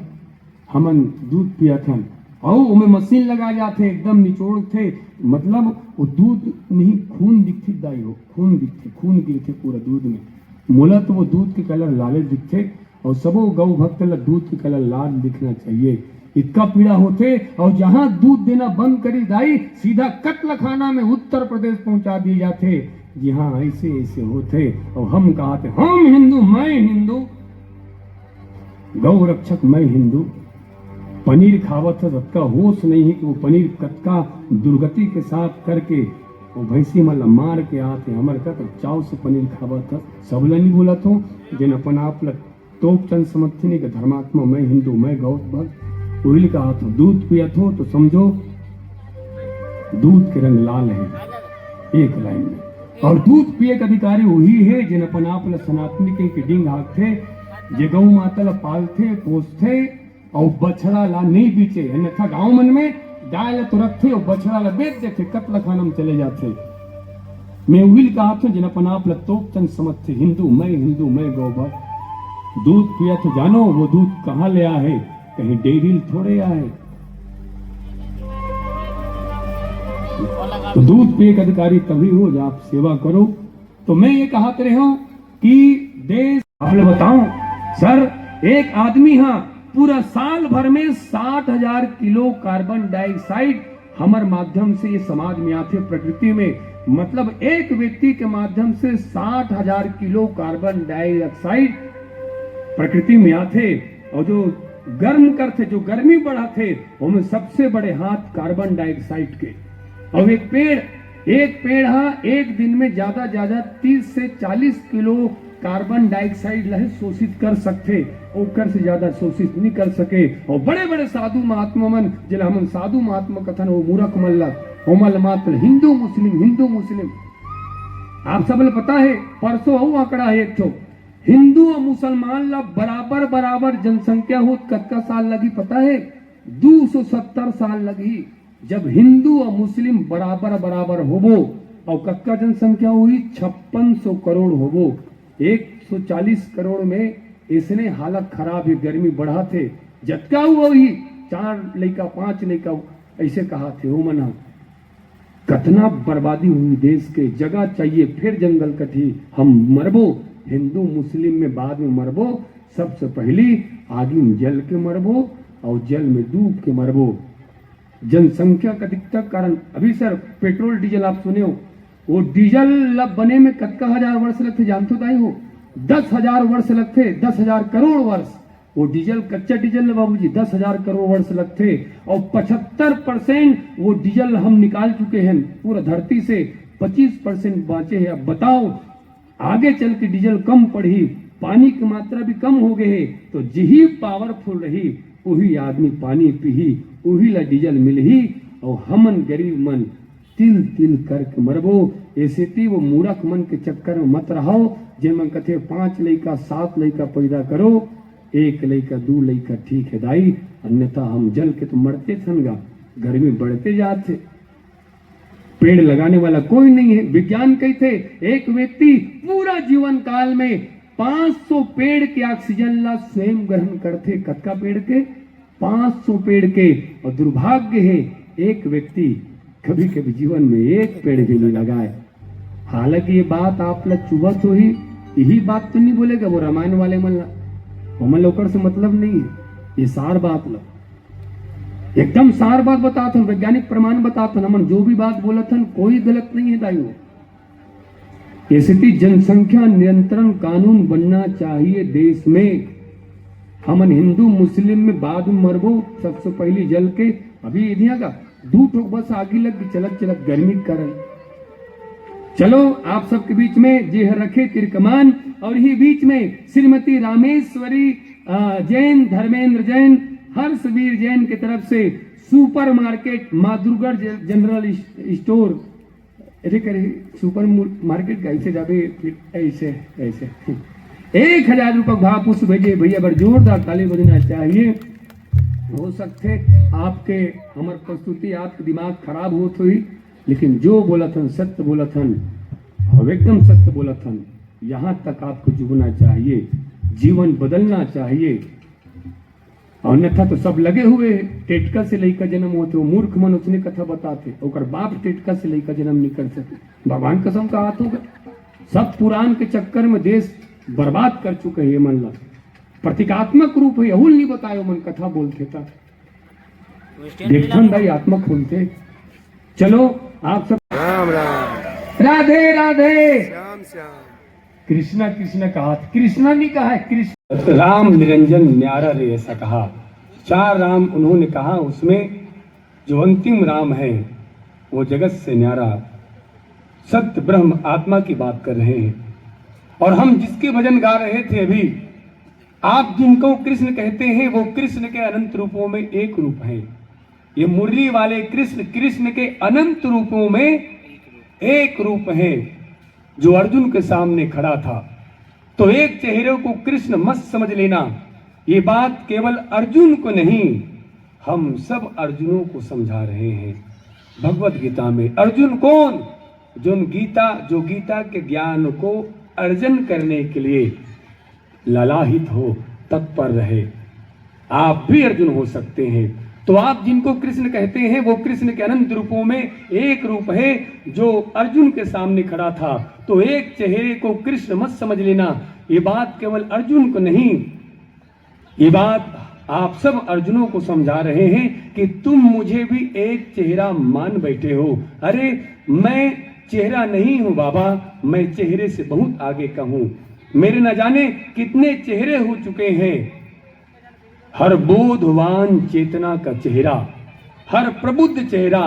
हमन दूध पिया थन। और उमें मशीन लगा जाते एकदम निचोड़ थे, मतलब वो दूध नहीं खून दिखती दाई हो, खून दिखते, खून गिरते पूरा दूध में। मोला तो वो दूध के कलर लाले दिखते, और सबो गौ भक्त ला दूध के कलर लाल दिखना चाहिए। इतना पीड़ा होते। और जहां दूध देना बंद करी दाई सीधा कत्ल खाना में उत्तर प्रदेश पहुंचा दिए जाते। जी हाँ ऐसे ऐसे होते। और हम कहते हम हिंदू, मैं हिंदू, गौ रक्षक मैं हिंदू। पनीर खावत था, सबका होश नहीं है कि वो पनीर कतका दुर्गति के साथ करके वो भैंसी मला मार के आते हमारे का तो चाव से पनीर खावत था। सबला नहीं बोला तो जिन अपन आप तोप चंद समझते नहीं कि धर्मात्मा मैं हिंदू, मैं गौ भक्त। वही कहा तो दूध पिया तो समझो दूध के रंग लाल है एक लाइन में। और दूध पिए का अधिकारी वही है जिन अपन आप सनातनी के डिंग हाकते, जे गौ माता ला पालते पोसते और बछड़ा ला नहीं बीचे। अन्यथा गांव मन में गाय ला तो रखते और बछड़ा ला बेच देते, कत्ल खाना में चले जाते। मैं वही कहा था जिन अपन आप तोप चंद समझते हिंदू, मैं गौ भक्त। दूध पिया तो जानो वो दूध कहाँ ले आए, कहीं डेयरी थोड़े आए। तो दूध पिए का अधिकारी तभी हो जब आप सेवा करो। तो मैं ये कहा रहे हूं कि देश आप लोग बताओ सर, एक आदमी हाँ पूरा साल भर में 60,000 किलो कार्बन डाइऑक्साइड हमारे माध्यम से ये समाज में आते प्रकृति में। मतलब एक व्यक्ति के माध्यम से 60,000 किलो कार्बन डाइऑक्साइड प्रकृति में आते। और जो गर्म करते, जो गर्मी बढ़ाते, उनमें सबसे बड़े हाथ कार्बन डाइऑक्साइड के। और एक पेड़ हाँ एक दिन में ज्यादा 30 से 40 किलो कार्बन डाइऑक्साइड लहे शोषित कर सकते, ओकर से ज्यादा शोषित नहीं कर सके। और बड़े बड़े साधु महात्मा मन जिला हम साधु महात्मा कथन वो मूर्ख मल्ला होमल मात्र हिंदू मुस्लिम। आप सब पता है परसों हो आंकड़ा है एक ठो हिंदू और मुसलमान ला बराबर जनसंख्या हो कतका साल लगी पता है? 270 साल लगी। जब हिंदू और मुस्लिम बराबर होबो और कतका जनसंख्या हुई 5600 करोड़ होबो। 140 करोड़ में इसने हालत खराब है, गर्मी बढ़ा थे। जतका हुआ ही 4 लड़का 5 लड़का ऐसे कहा थे हो मना। कतना बर्बादी हुई देश के, जगह चाहिए फिर जंगल कथी हम मरबो। हिंदू मुस्लिम में बाद में मरबो, सबसे पहली आगे में जल के मरबो और जल में डूब के मरबो। जनसंख्या का अधिकता कारण अभी सर पेट्रोल डीजल आप सुने हो, वो डीजल बने में कतका हजार वर्ष लगते जानते दाई हो? 10,000 वर्ष लगते, 10,000 करोड़ वर्ष। वो डीजल कच्चा डीजल बाबूजी 10,000 करोड़ वर्ष लगते और 75% वो डीजल हम निकाल चुके हैं पूरा धरती से, 25% बांचे हैं। अब बताओ आगे चल के डीजल कम पड़ी, पानी की मात्रा भी कम हो गई है, तो जी पावरफुल रही वही आदमी पानी पी, वही ला डीजल मिल ही, और हमन गरीब मन तिल तिल करके मरबो। ऐसे ती वो मूर्ख मन के चक्कर में मत रहो, जेमन कथे 5 लइका 7 लइका पैदा करो, 1 लइका 2 लइका ठीक है दाई, अन्यथा हम जल के तो मरते थनगा, गर्मी बढ़ते जाते। पेड़ लगाने वाला कोई नहीं है। विज्ञान कहते एक व्यक्ति पूरा जीवन काल में 500 पेड़ के ऑक्सीजन ला स्वयं ग्रहण करते। कतका पेड़ के? 500 पेड़ के। और दुर्भाग्य है एक व्यक्ति कभी कभी जीवन में 1 पेड़ भी नहीं लगाए। हालांकि ये बात आप लोग चुभत हो ही, यही बात तो नहीं बोलेगा वो रामायण वाले मन लोकर से मतलब नहीं है। ये सार बात लो, एकदम सार बात बताते हैं, वैज्ञानिक प्रमाण बताते हैं। हमन जो भी बात बोलत हन कोई गलत नहीं है दाइयों। ऐसी जनसंख्या नियंत्रण कानून बनना चाहिए देश में। हमन हिंदू मुस्लिम में बाद में मरबो, सबसे पहले जल के अभी इधिया का 2 ठोक बस आगे लग गई, चलत चलत गर्मी करल। चलो आप सबके बीच में जे रखे तिरकमान, और ही बीच में श्रीमती रामेश्वरी जैन, धर्मेंद्र जैन, हर्षवीर जैन की तरफ से सुपर मार्केट माधुरगढ़ जनरल स्टोर, ऐसे करे सुपर मार्केट कैसे जाबे ऐसे ऐसे 1000 रुपये भाव पुष्प भेजे भैया, बड़ जोरदार ताली बजना चाहिए। हो सकते आपके हमार प्रस्तुति आपके दिमाग खराब होत हुई, लेकिन जो बोलत हन सत्य बोलत हन, एकदम सत्य बोलत हन। यहाँ तक आपको जुड़ना चाहिए, जीवन बदलना चाहिए। अन्यथा तो सब लगे हुए टेटका से लेकर जन्म होते, वो मूर्ख मन उसने कथा बताते, और बाप टेटका से लेकर जन्म नहीं कर सके। भगवान कसम का हाथ होगा। सब पुराण के चक्कर में देश बर्बाद कर चुके हैं। मन ला प्रतीकात्मक रूप है, यहुल नहीं बतायो मन कथा बोलते था, देखन भाई आत्मा खोलते। चलो आप सब राम राम, राधे राधे, श्याम श्याम। कृष्णा कृष्णा कहा, कृष्णा नहीं कहा है, कृष्ण। राम निरंजन न्यारा रे ऐसा कहा। 4 राम उन्होंने कहा, उसमें जो अंतिम राम है वो जगत से न्यारा सत्य ब्रह्म आत्मा की बात कर रहे हैं। और हम जिसके भजन गा रहे थे अभी, आप जिनको कृष्ण कहते हैं वो कृष्ण के अनंत रूपों में एक रूप है। ये मुरली वाले कृष्ण, कृष्ण के अनंत रूपों में एक रूप है। जो अर्जुन के सामने खड़ा था, तो एक चेहरे को कृष्ण मत समझ लेना। ये बात केवल अर्जुन को नहीं, हम सब अर्जुनों को समझा रहे हैं। भगवत गीता में अर्जुन कौन? जो गीता के ज्ञान को अर्जन करने के लिए ललाहित हो, तत्पर रहे। आप भी अर्जुन हो सकते हैं। तो आप जिनको कृष्ण कहते हैं वो कृष्ण के अनंत रूपों में एक रूप है। जो अर्जुन के सामने खड़ा था, तो एक चेहरे को कृष्ण मत समझ लेना। ये बात केवल अर्जुन को नहीं, ये बात आप सब अर्जुनों को समझा रहे हैं कि तुम मुझे भी एक चेहरा मान बैठे हो। अरे मैं चेहरा नहीं हूं बाबा, मैं चेहरे से बहुत आगे का हूं। मेरे न जाने कितने चेहरे हो चुके हैं। हर बोधवान चेतना का चेहरा, हर प्रबुद्ध चेहरा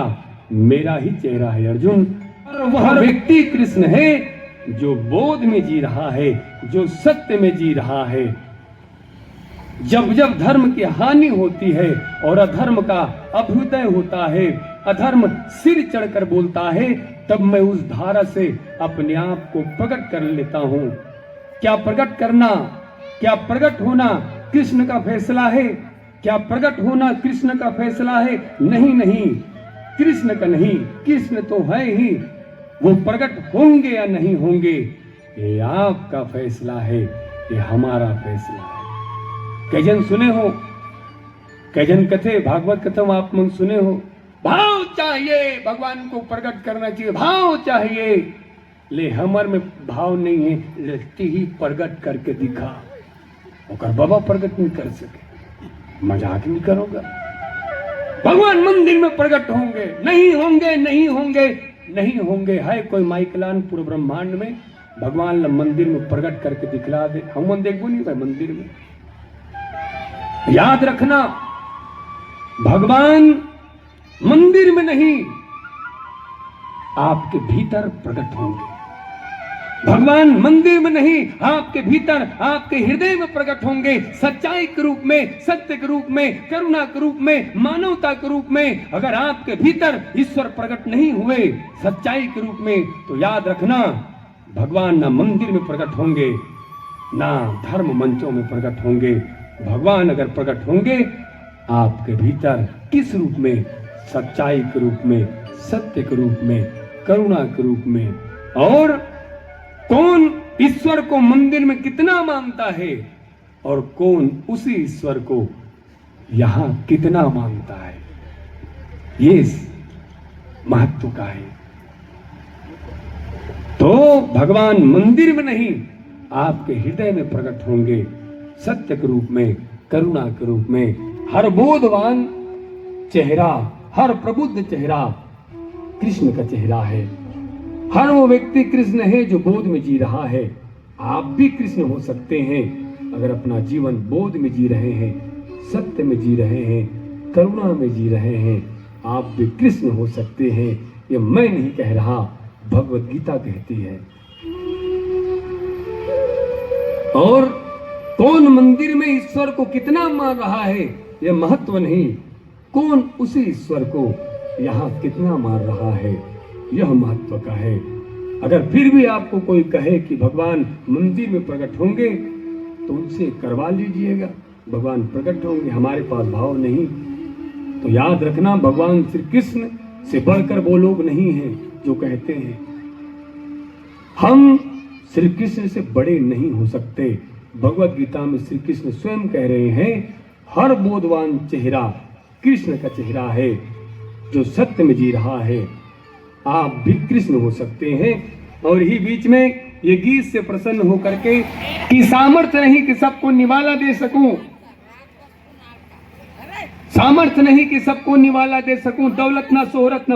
मेरा ही चेहरा है अर्जुन। और वह व्यक्ति कृष्ण है जो बोध में जी रहा है, जो सत्य में जी रहा है। जब जब धर्म की हानि होती है और अधर्म का अभ्युदय होता है, अधर्म सिर चढ़कर बोलता है, तब मैं उस धारा से अपने आप को प्रकट कर लेता हूं। क्या प्रकट करना, क्या प्रकट होना कृष्ण का फैसला है? क्या प्रकट होना कृष्ण का फैसला है? नहीं नहीं, कृष्ण का नहीं, कृष्ण तो है ही। वो प्रकट होंगे या नहीं होंगे ये आपका फैसला है, ये हमारा फैसला है। कैजन सुने हो, कैजन कथे भागवत कथम आप मन सुने हो। भाव चाहिए, भगवान को प्रकट करना चाहिए, भाव चाहिए। ले हमर में भाव नहीं है, लेती ही प्रकट करके दिखा। और बाबा प्रकट नहीं कर सके, मजाक नहीं करोगा। भगवान मंदिर में प्रकट होंगे, नहीं होंगे, नहीं होंगे, नहीं होंगे। है कोई माइकलान पूरे ब्रह्मांड में भगवान मंदिर में प्रकट करके दिखला दे? हम मन देखो नहीं भाई मंदिर में। याद रखना, भगवान मंदिर में नहीं, आपके भीतर प्रकट होंगे। भगवान मंदिर में नहीं, आपके भीतर, आपके हृदय में प्रकट होंगे। सच्चाई के रूप में, सत्य के रूप में, करुणा के रूप में, मानवता के रूप में। अगर आपके भीतर ईश्वर प्रकट नहीं हुए सच्चाई के रूप में, तो याद रखना, भगवान ना मंदिर में प्रकट होंगे, ना धर्म मंचों में प्रकट होंगे। भगवान अगर प्रकट होंगे आपके भीतर, किस रूप में? सच्चाई के रूप में, सत्य के रूप में, करुणा के रूप में। और कौन ईश्वर को मंदिर में कितना मानता है और कौन उसी ईश्वर को यहां कितना मानता है, ये महत्व का है। तो भगवान मंदिर में नहीं, आपके हृदय में प्रकट होंगे, सत्य के रूप में, करुणा के रूप में। हर बोधवान चेहरा, हर प्रबुद्ध चेहरा कृष्ण का चेहरा है। हर वो व्यक्ति कृष्ण है जो बोध में जी रहा है। आप भी कृष्ण हो सकते हैं अगर अपना जीवन बोध में जी रहे हैं, सत्य में जी रहे हैं, करुणा में जी रहे हैं। आप भी कृष्ण हो सकते हैं। ये मैं नहीं कह रहा, भगवत गीता कहती है। और कौन मंदिर में ईश्वर को कितना मान रहा है, यह महत्व नहीं, कौन उसी ईश्वर को यहाँ कितना मान रहा है, यह महत्व का है। अगर फिर भी आपको कोई कहे कि भगवान मंदिर में प्रकट होंगे, तो उनसे करवा लीजिएगा, भगवान प्रकट होंगे। हमारे पास भाव नहीं, तो याद रखना, भगवान श्री कृष्ण से बढ़कर वो लोग नहीं हैं जो कहते हैं। हम श्री कृष्ण से बड़े नहीं हो सकते। भगवत गीता में श्री कृष्ण स्वयं कह रहे हैं, हर बोधवान चेहरा कृष्ण का चेहरा है जो सत्य में जी रहा है। आप भी कृष्ण हो सकते हैं। और ही बीच में ये गीत से प्रसन्न होकर के कि सामर्थ्य नहीं कि सबको निवाला दे सकूं, सामर्थ्य नहीं कि सबको निवाला दे सकूं, दौलत ना शोहरत ना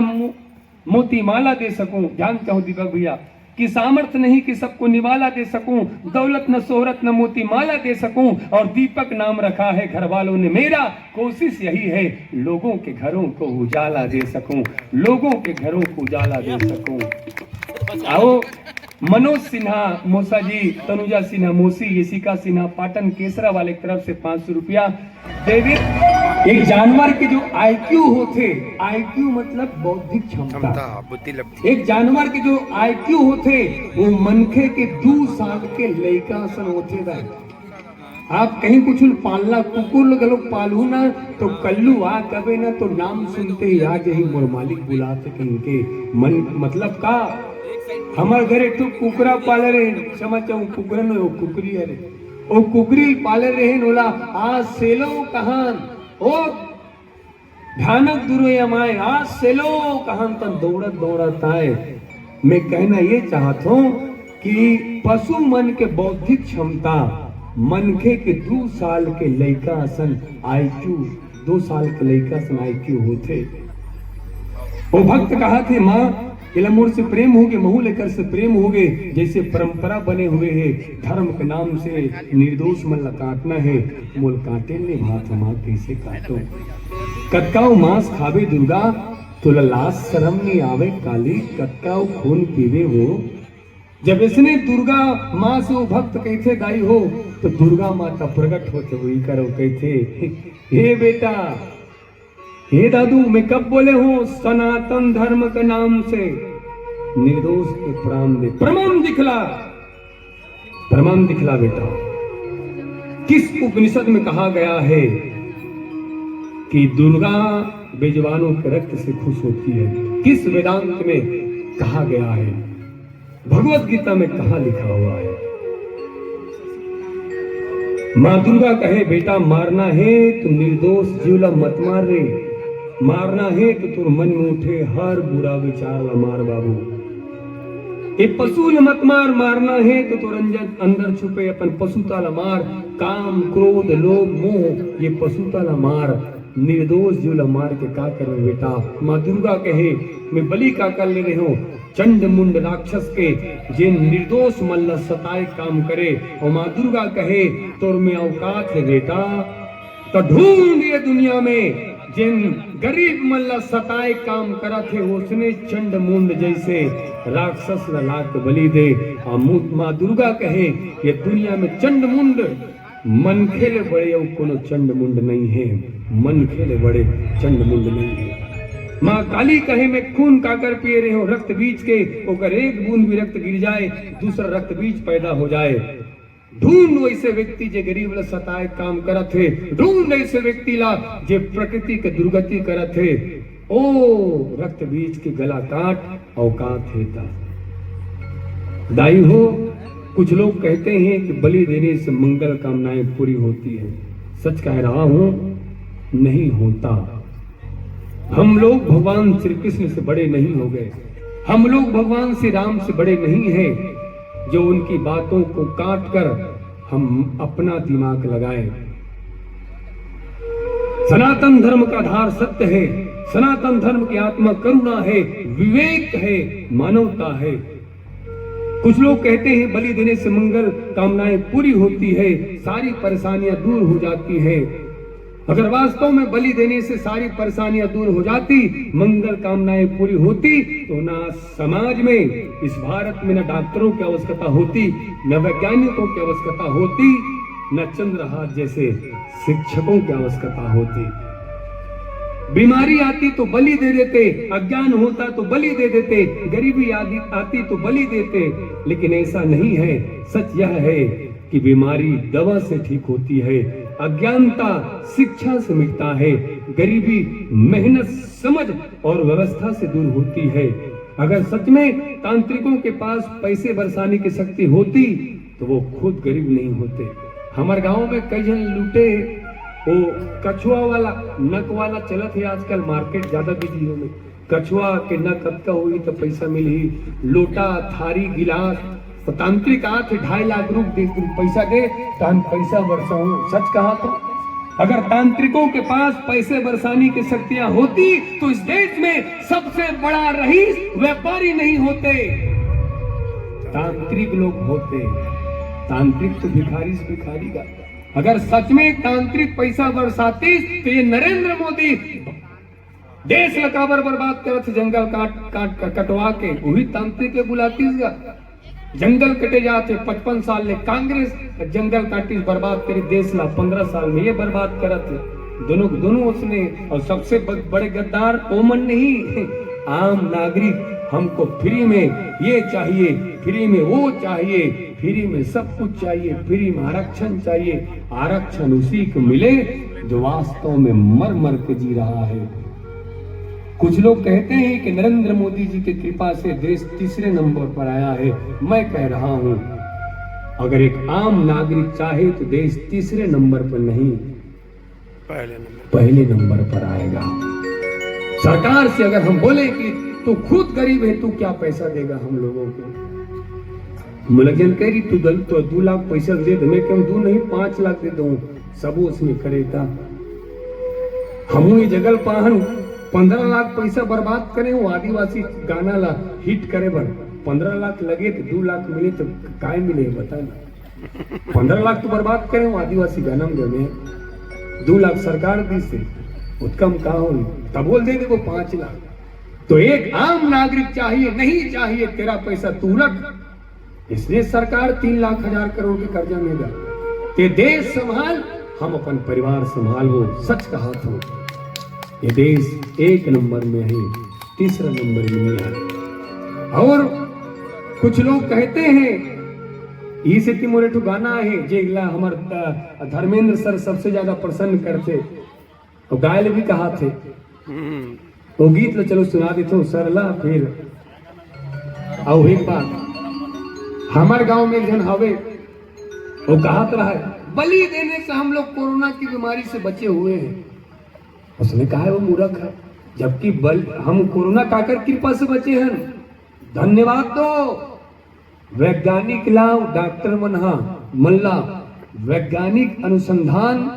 मोती माला दे सकूं। ध्यान चाहो दीपक भैया, कि सामर्थ्य नहीं कि सबको निवाला दे सकूं, दौलत न शोहरत न मोती माला दे सकूं। और दीपक नाम रखा है घर वालों ने मेरा, कोशिश यही है लोगों के घरों को उजाला दे सकूं, लोगों के घरों को उजाला दे सकूं। आओ मनोज सिन्हा मोसा जी, तनुजा सिन्हा मोसी, यशिका सिन्हा पाटन केसरा वाले की तरफ से 500 रुपया दे दे। एक जानवर के जो आईक्यू होते, आईक्यू मतलब बौद्धिक क्षमता, एक जानवर के जो आईक्यू होते वो मनखे के 2 साल के लड़का सन होते थे। आप कहीं कुछ पालना, कुकुर लोग पालू ना तो कल्लू आ कबे ना तो नाम सुनते ही आज ही मोर मालिक बुलाते कि इनके मन मतलब का। हमारे घरे तो कुकरा पाले रहे, समझो कुकरन वो कुकरी अरे ओ कुकरी पाले रहे नोला आज सेलो कहान ओ भयानक दुरे अमाए आज सेलो कहान तन दौड़त दौड़त आए। मैं कहना ये चाहता हूँ कि पशु मन के बौद्धिक क्षमता मनखे के 2 साल के लड़का सन आईक्यू, 2 साल के लड़का सन आईक्यू होते। वो भक्त कहा थे माँ मोर से प्रेम हो गए, महू लेकर से प्रेम हो गए। जैसे परंपरा बने हुए है धर्म के नाम से निर्दोष मन काटना है, मोल काटे ले भात माँ कैसे काटो। कतकाऊ मांस खावे दुर्गा तो लाश शर्म नहीं आवे काली, कतकाऊ खून पीवे वो। जब इसने दुर्गा माँ से वो भक्त कैसे गाई हो तो दुर्गा माता प्रकट होते हुई करो कहते, हे बेटा, हे दादू, मैं कब बोले हूँ सनातन धर्म के नाम से निर्दोष के प्राण दे, प्रमाण दिखला, प्रमाण दिखला बेटा। किस उपनिषद में कहा गया है कि दुर्गा बेजवानों के रक्त से खुश होती है? किस वेदांत में कहा गया है? भगवत गीता में कहा लिखा हुआ है? माँ दुर्गा कहे बेटा मारना है तो निर्दोष जीवला मत मार रे, मारना है तो तुर मन में उठे हर बुरा विचार ला मार बाबू। ये पशु न मत मार, मारना है तो तुर अंदर छुपे अपन पशुता ला मार। काम क्रोध लोभ मोह ये पशुता ला मार, निर्दोष जीवला मार के का करे बेटा। माँ दुर्गा कहे मैं बलि का कर ले रहे हो चंड मुंड राक्षस के जे निर्दोष मन ला सताए काम करे। और माँ दुर्गा कहे तोर में औकात है बेटा, तो ढूंढ ये दुनिया में जिन गरीब मल्ला सताए काम करा थे, उसने चंड मुंड जैसे राक्षस लाख बलि दे। माँ दुर्गा कहे ये दुनिया में चंड मुंड मन खेले बड़े और कोनो चंड मुंड नहीं है, मन खेले बड़े चंड मुंड नहीं है। माँ काली कहे मैं खून काकर पिए रहे हो रक्त बीज के, अगर एक बूंद भी रक्त गिर जाए दूसरा रक्त बीज पैदा हो जाए। ढूंढ वैसे व्यक्ति जे गरीब ला सताए काम करत थे, ढूंढ ऐसे व्यक्ति ला जे प्रकृति के दुर्गति करत थे। ओ रक्त बीज के गला काट औकात हेता। दाई हो, कुछ लोग कहते हैं कि बलि देने से मंगल कामनाएं पूरी होती है। सच कह रहा हूं, नहीं होता। हम लोग भगवान श्री कृष्ण से बड़े नहीं हो गए, हम लोग भगवान श्री राम से बड़े नहीं हैं जो उनकी बातों को काट कर हम अपना दिमाग लगाए। सनातन धर्म का आधार सत्य है, सनातन धर्म की आत्मा करुणा है, विवेक है, मानवता है। कुछ लोग कहते हैं बलि देने से मंगल कामनाएं पूरी होती है, सारी परेशानियां दूर हो जाती है। अगर वास्तव में बलि देने से सारी परेशानियां दूर हो जाती, मंगल कामनाएं पूरी होती, तो ना समाज में, इस भारत में न डॉक्टरों की आवश्यकता होती, न वैज्ञानिकों की आवश्यकता होती, न चंद्रहास जैसे शिक्षकों की आवश्यकता होती। बीमारी आती तो बलि दे देते, अज्ञान होता तो बलि दे देते, गरीबी आती तो बलि देते, लेकिन ऐसा नहीं है। सच यह है कि बीमारी दवा से ठीक होती है, अज्ञानता शिक्षा से मिटता है, गरीबी मेहनत समझ और व्यवस्था से दूर होती है। अगर सच में तांत्रिकों के पास पैसे बरसाने की शक्ति होती तो वो खुद गरीब नहीं होते। हमारे गांव में कई जन लूटे, वो कछुआ वाला नक वाला चलत है आजकल, मार्केट ज्यादा बिजी हो में। कछुआ के नक अटका हुई तो पैसा मिली, लोटा थारी गिलास, तो तांत्रिक आते 2.5 लाख रुपए पैसा दे तो हम पैसा बरसाऊं। सच कहा तो अगर तांत्रिकों के पास पैसे बरसाने की शक्तियां होती तो इस देश में सबसे बड़ा रईस व्यापारी नहीं होते, तांत्रिक लोग होते। तांत्रिक तो भिखारी से भिखारी का। अगर सच में तांत्रिक पैसा बरसाती तो ये नरेंद्र मोदी देश लकाबर बर्बाद करत, जंगल काट कटवा के वही तांत्रिक के बुलाती। जंगल कटे जाते 55 साल ले कांग्रेस जंगल काटी बर्बाद करे देश ला, 15 साल में ये बर्बाद करत। दोनों उसने, और सबसे बड़े गद्दार ओमन नहीं, आम नागरिक। हमको फ्री में ये चाहिए, फ्री में वो चाहिए, फ्री में सब कुछ चाहिए, फ्री में आरक्षण चाहिए। आरक्षण उसी को मिले जो वास्तव में मर मर के जी रहा है। कुछ लोग कहते हैं कि नरेंद्र मोदी जी की कृपा से देश तीसरे नंबर पर आया है। मैं कह रहा हूं, अगर एक आम नागरिक चाहे तो देश तीसरे नंबर पर नहीं, पहले नंबर पर आएगा। सरकार से अगर हम बोले कि तू खुद गरीब है, तू क्या पैसा देगा हम लोगों को? मुलजन कह रही तू 2 लाख पैसा दे दे, मैं क्यों 2 नहीं 5 लाख दे दूं, सब उसमें करेगा। हम ये जगल पाहन 15 लाख पैसा बर्बाद करे, वो आदिवासी गाना ला हिट करे बर 15 लाख लगे तो 2 लाख मिले तो काय मिले बता ना। 15 लाख तो बर्बाद करे, वो आदिवासी गाना में 2 लाख सरकार दी से उत्कम कहा हो, तब बोल दे वो 5 लाख। तो एक आम नागरिक चाहिए, नहीं चाहिए तेरा पैसा तू रख, इसलिए सरकार 3 लाख 1000 करोड़ के कर्जा में दा। ते देश संभाल, हम अपन परिवार संभाल। वो सच कहा था, ये देश 1 नंबर में है, तीसरा नंबर में है। और कुछ लोग कहते हैं ई से मोरे ठो गाना है जेगला हमार धर्मेंद्र सर सबसे ज्यादा प्रसन्न करते, और गायल भी कहा थे। वो गीत लो चलो सुना देते हूँ सरला फिर। और एक बात, हमारे गांव में एक जन हवे, वो कहा रहा है बलि देने से हम लोग कोरोना की बीमारी से बचे हुए हैं। उसने कहा है वो मूर्ख है, जबकि हम कोरोना काकर कृपा से बचे हैं। धन्यवाद दो वैज्ञानिक लाभ डॉक्टर मल्ला, वैज्ञानिक अनुसंधान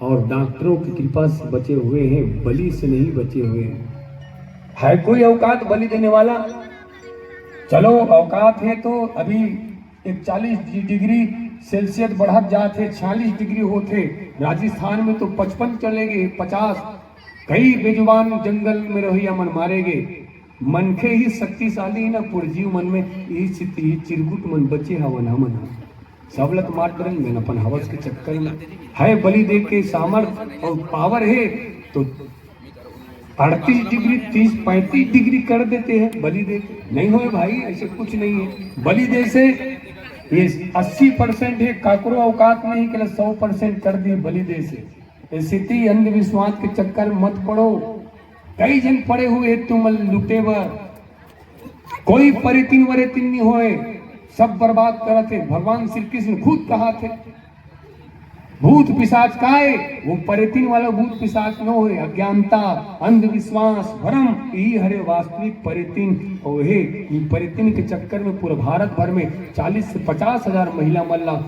और डॉक्टरों की कृपा से बचे हुए हैं, बलि से नहीं बचे हुए हैं। है कोई औकात बलि देने वाला? चलो औकात है तो अभी 40 डिग्री सेल्सियस बढ़त जाते, 46 डिग्री होते, राजस्थान में तो 55 चलेगे, 50 कई बेजुबान जंगल में रहिया मन मारेगे। मनखे ही शक्तिशाली ना पुरजीव मन में यही स्थिति चिरगुट मन बचे हवन हमन सब लत मार करेंगे अपन हवस के चक्कर में है। बलि दे के सामर्थ और पावर है तो 38 डिग्री 30-35 डिग्री कर देते हैं बलि दे के। नहीं हो भाई, ऐसे कुछ नहीं है। बलि दे से ये 80% है, काकरो औकात नहीं के 100% कर दिए बलि दे से। स्थिति अंधविश्वास के चक्कर मत पड़ो। कई जन पड़े हुए तुम लुटेवर, कोई परितिन वरितिन नहीं होए, सब बर्बाद करते। भगवान श्री कृष्ण खुद कहा थे भूत पिशाच काए, वो परितिन वाला भूत पिशाच न होए। अज्ञानता, अंधविश्वास, भ्रम यही हरे वास्तविक परितिन हो है। ये परितिन के चक्कर में पूरे भारत भर में 40 से 50 हजार महिला मल्ला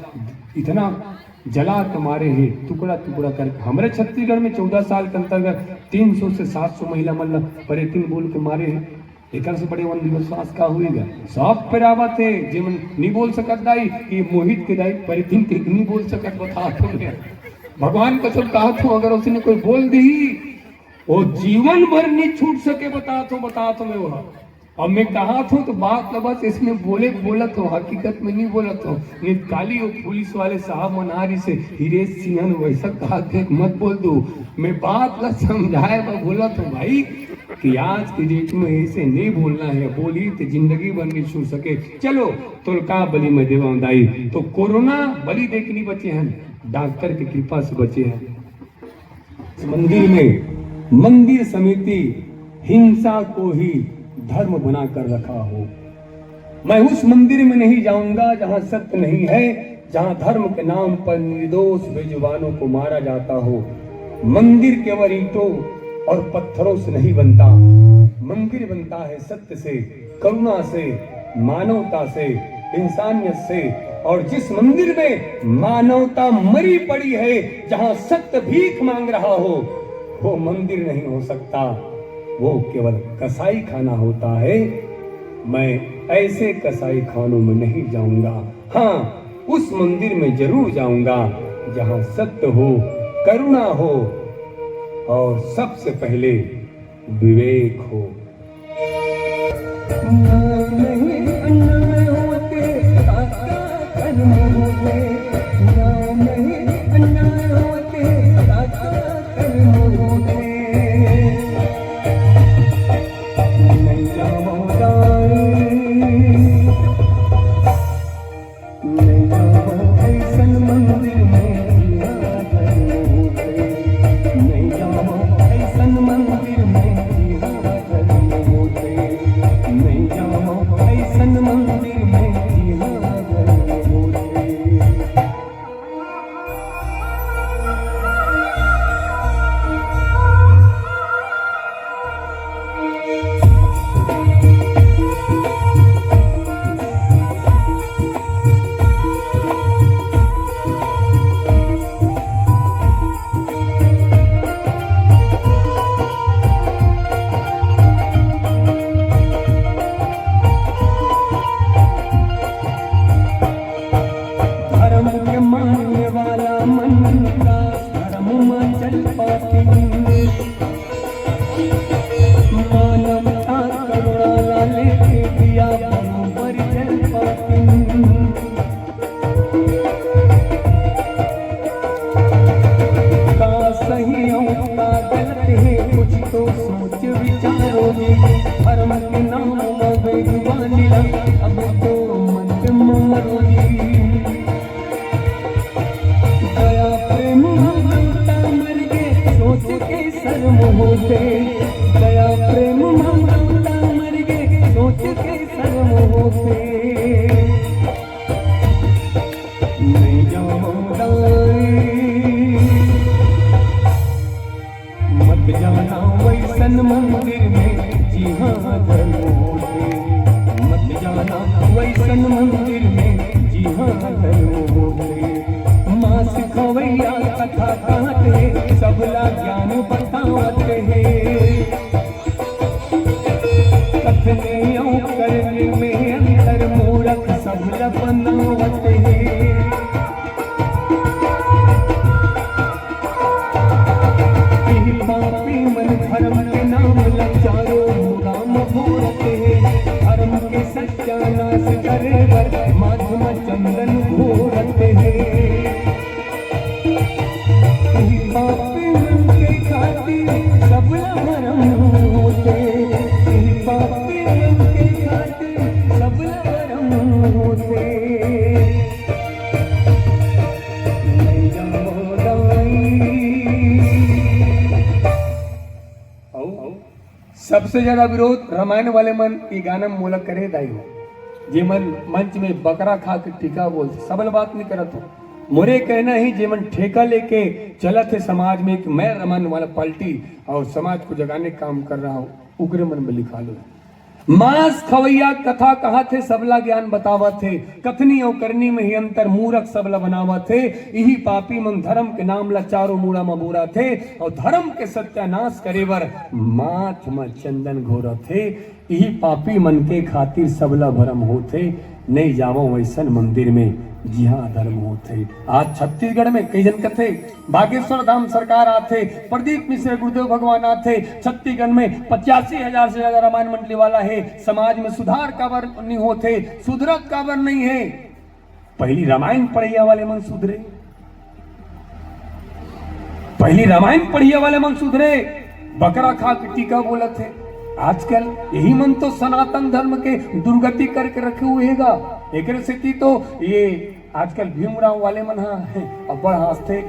इतना जला के मारे हैं, टुकड़ा टुकड़ा करके। हमारे छत्तीसगढ़ में 14 साल के अंतर्गत 300 से 700 महिला मल्ला परितिन बोल के मारे हैं। एक से बड़े अंधविश्वास का हुएगा। सब पेरावत है जीवन नहीं बोल सकत दाई कि मोहित के दाई परितिन के नहीं बोल सकत बता तो भगवान कसम कहा तो अगर उसने कोई बोल दी वो जीवन भर नहीं छूट सके बता तो मैं वह। अब मैं कहा था तो बात तो बस इसमें बोला तो हकीकत में नहीं बोला तो नहीं। काली वो पुलिस वाले साहब मनारी से हिरेश सिंह वैसा कहा थे मत बोल दो। मैं बात ला समझाए बोला तो भाई कि आज की डेट में ऐसे नहीं बोलना है, बोली तो जिंदगी भर नहीं छू सके। चलो तो का बलि में देवा दाई तो कोरोना बलि दे के नहीं बचे हैं, डॉक्टर की कृपा से बचे हैं। मंदिर में मंदिर समिति हिंसा को ही धर्म बना कर रखा हो। मैं उस मंदिर में नहीं जाऊंगा जहां सत्य नहीं है, जहां धर्म के नाम पर निर्दोष बेजुबानों को मारा जाता हो। मंदिर केवल ईंटों और पत्थरों से नहीं बनता, मंदिर बनता है सत्य से, करुणा से, मानवता से, इंसानियत से। और जिस मंदिर में मानवता मरी पड़ी है, जहां सत्य भीख मांग रहा हो, वो मंदिर नहीं हो सकता, वो केवल कसाई खाना होता है। मैं ऐसे कसाई खानों में नहीं जाऊंगा। हाँ, उस मंदिर में जरूर जाऊंगा जहां सत्य हो, करुणा हो और सबसे पहले विवेक हो। चंदन घोरते हैं। पापी मन के खातिर सबला भरम होते, पापी मन के खातिर सबला भरम होते। नहीं जाओ दाई। सबसे ज्यादा विरोध रामायण वाले मन की गाना मोलक करे दाई हो, जे मन मंच में बकरा खा के टीका बोलते, सबल बात नहीं करत हो। मोरे कहना ही जे मन ठेका लेके चलत है समाज में कि मैं रामायण वाला पलटी और समाज को जगाने का काम कर रहा हूँ, उग्र मन में लिखा लो। मांस खवैया कथा कहा थे सबला ज्ञान बतावा थे, कथनी और करनी में ही अंतर मूरख सबला बनावा थे। यही पापी मन धर्म के नाम ला चारों मूड़ा मबूरा थे, और धर्म के सत्यानाश करेवर माथ में चंदन घोरा थे। यही पापी मन के खातिर सबला भरम होते, नहीं जावो वैसन मंदिर में जिहाँ धर्म होते। आज छत्तीसगढ़ में कई जन कथे, बागेश्वर धाम सरकार आते, प्रदीप मिश्र गुरुदेव भगवान आते। छत्तीसगढ़ में 85,000 से ज्यादा रामायण मंडली वाला है। समाज में सुधार काबर नहीं होते, सुधरत काबर नहीं है। पहली रामायण पढ़िया वाले मन सुधरे, पहली रामायण पढ़िया वाले मन सुधरे, बकरा खा के टीका बोलत है। आजकल यही मन तो सनातन धर्म के दुर्गति करके रखे हुए हैगा। एक स्थिति तो ये आजकल भीमराव वाले मन अब बड़ा हंसते,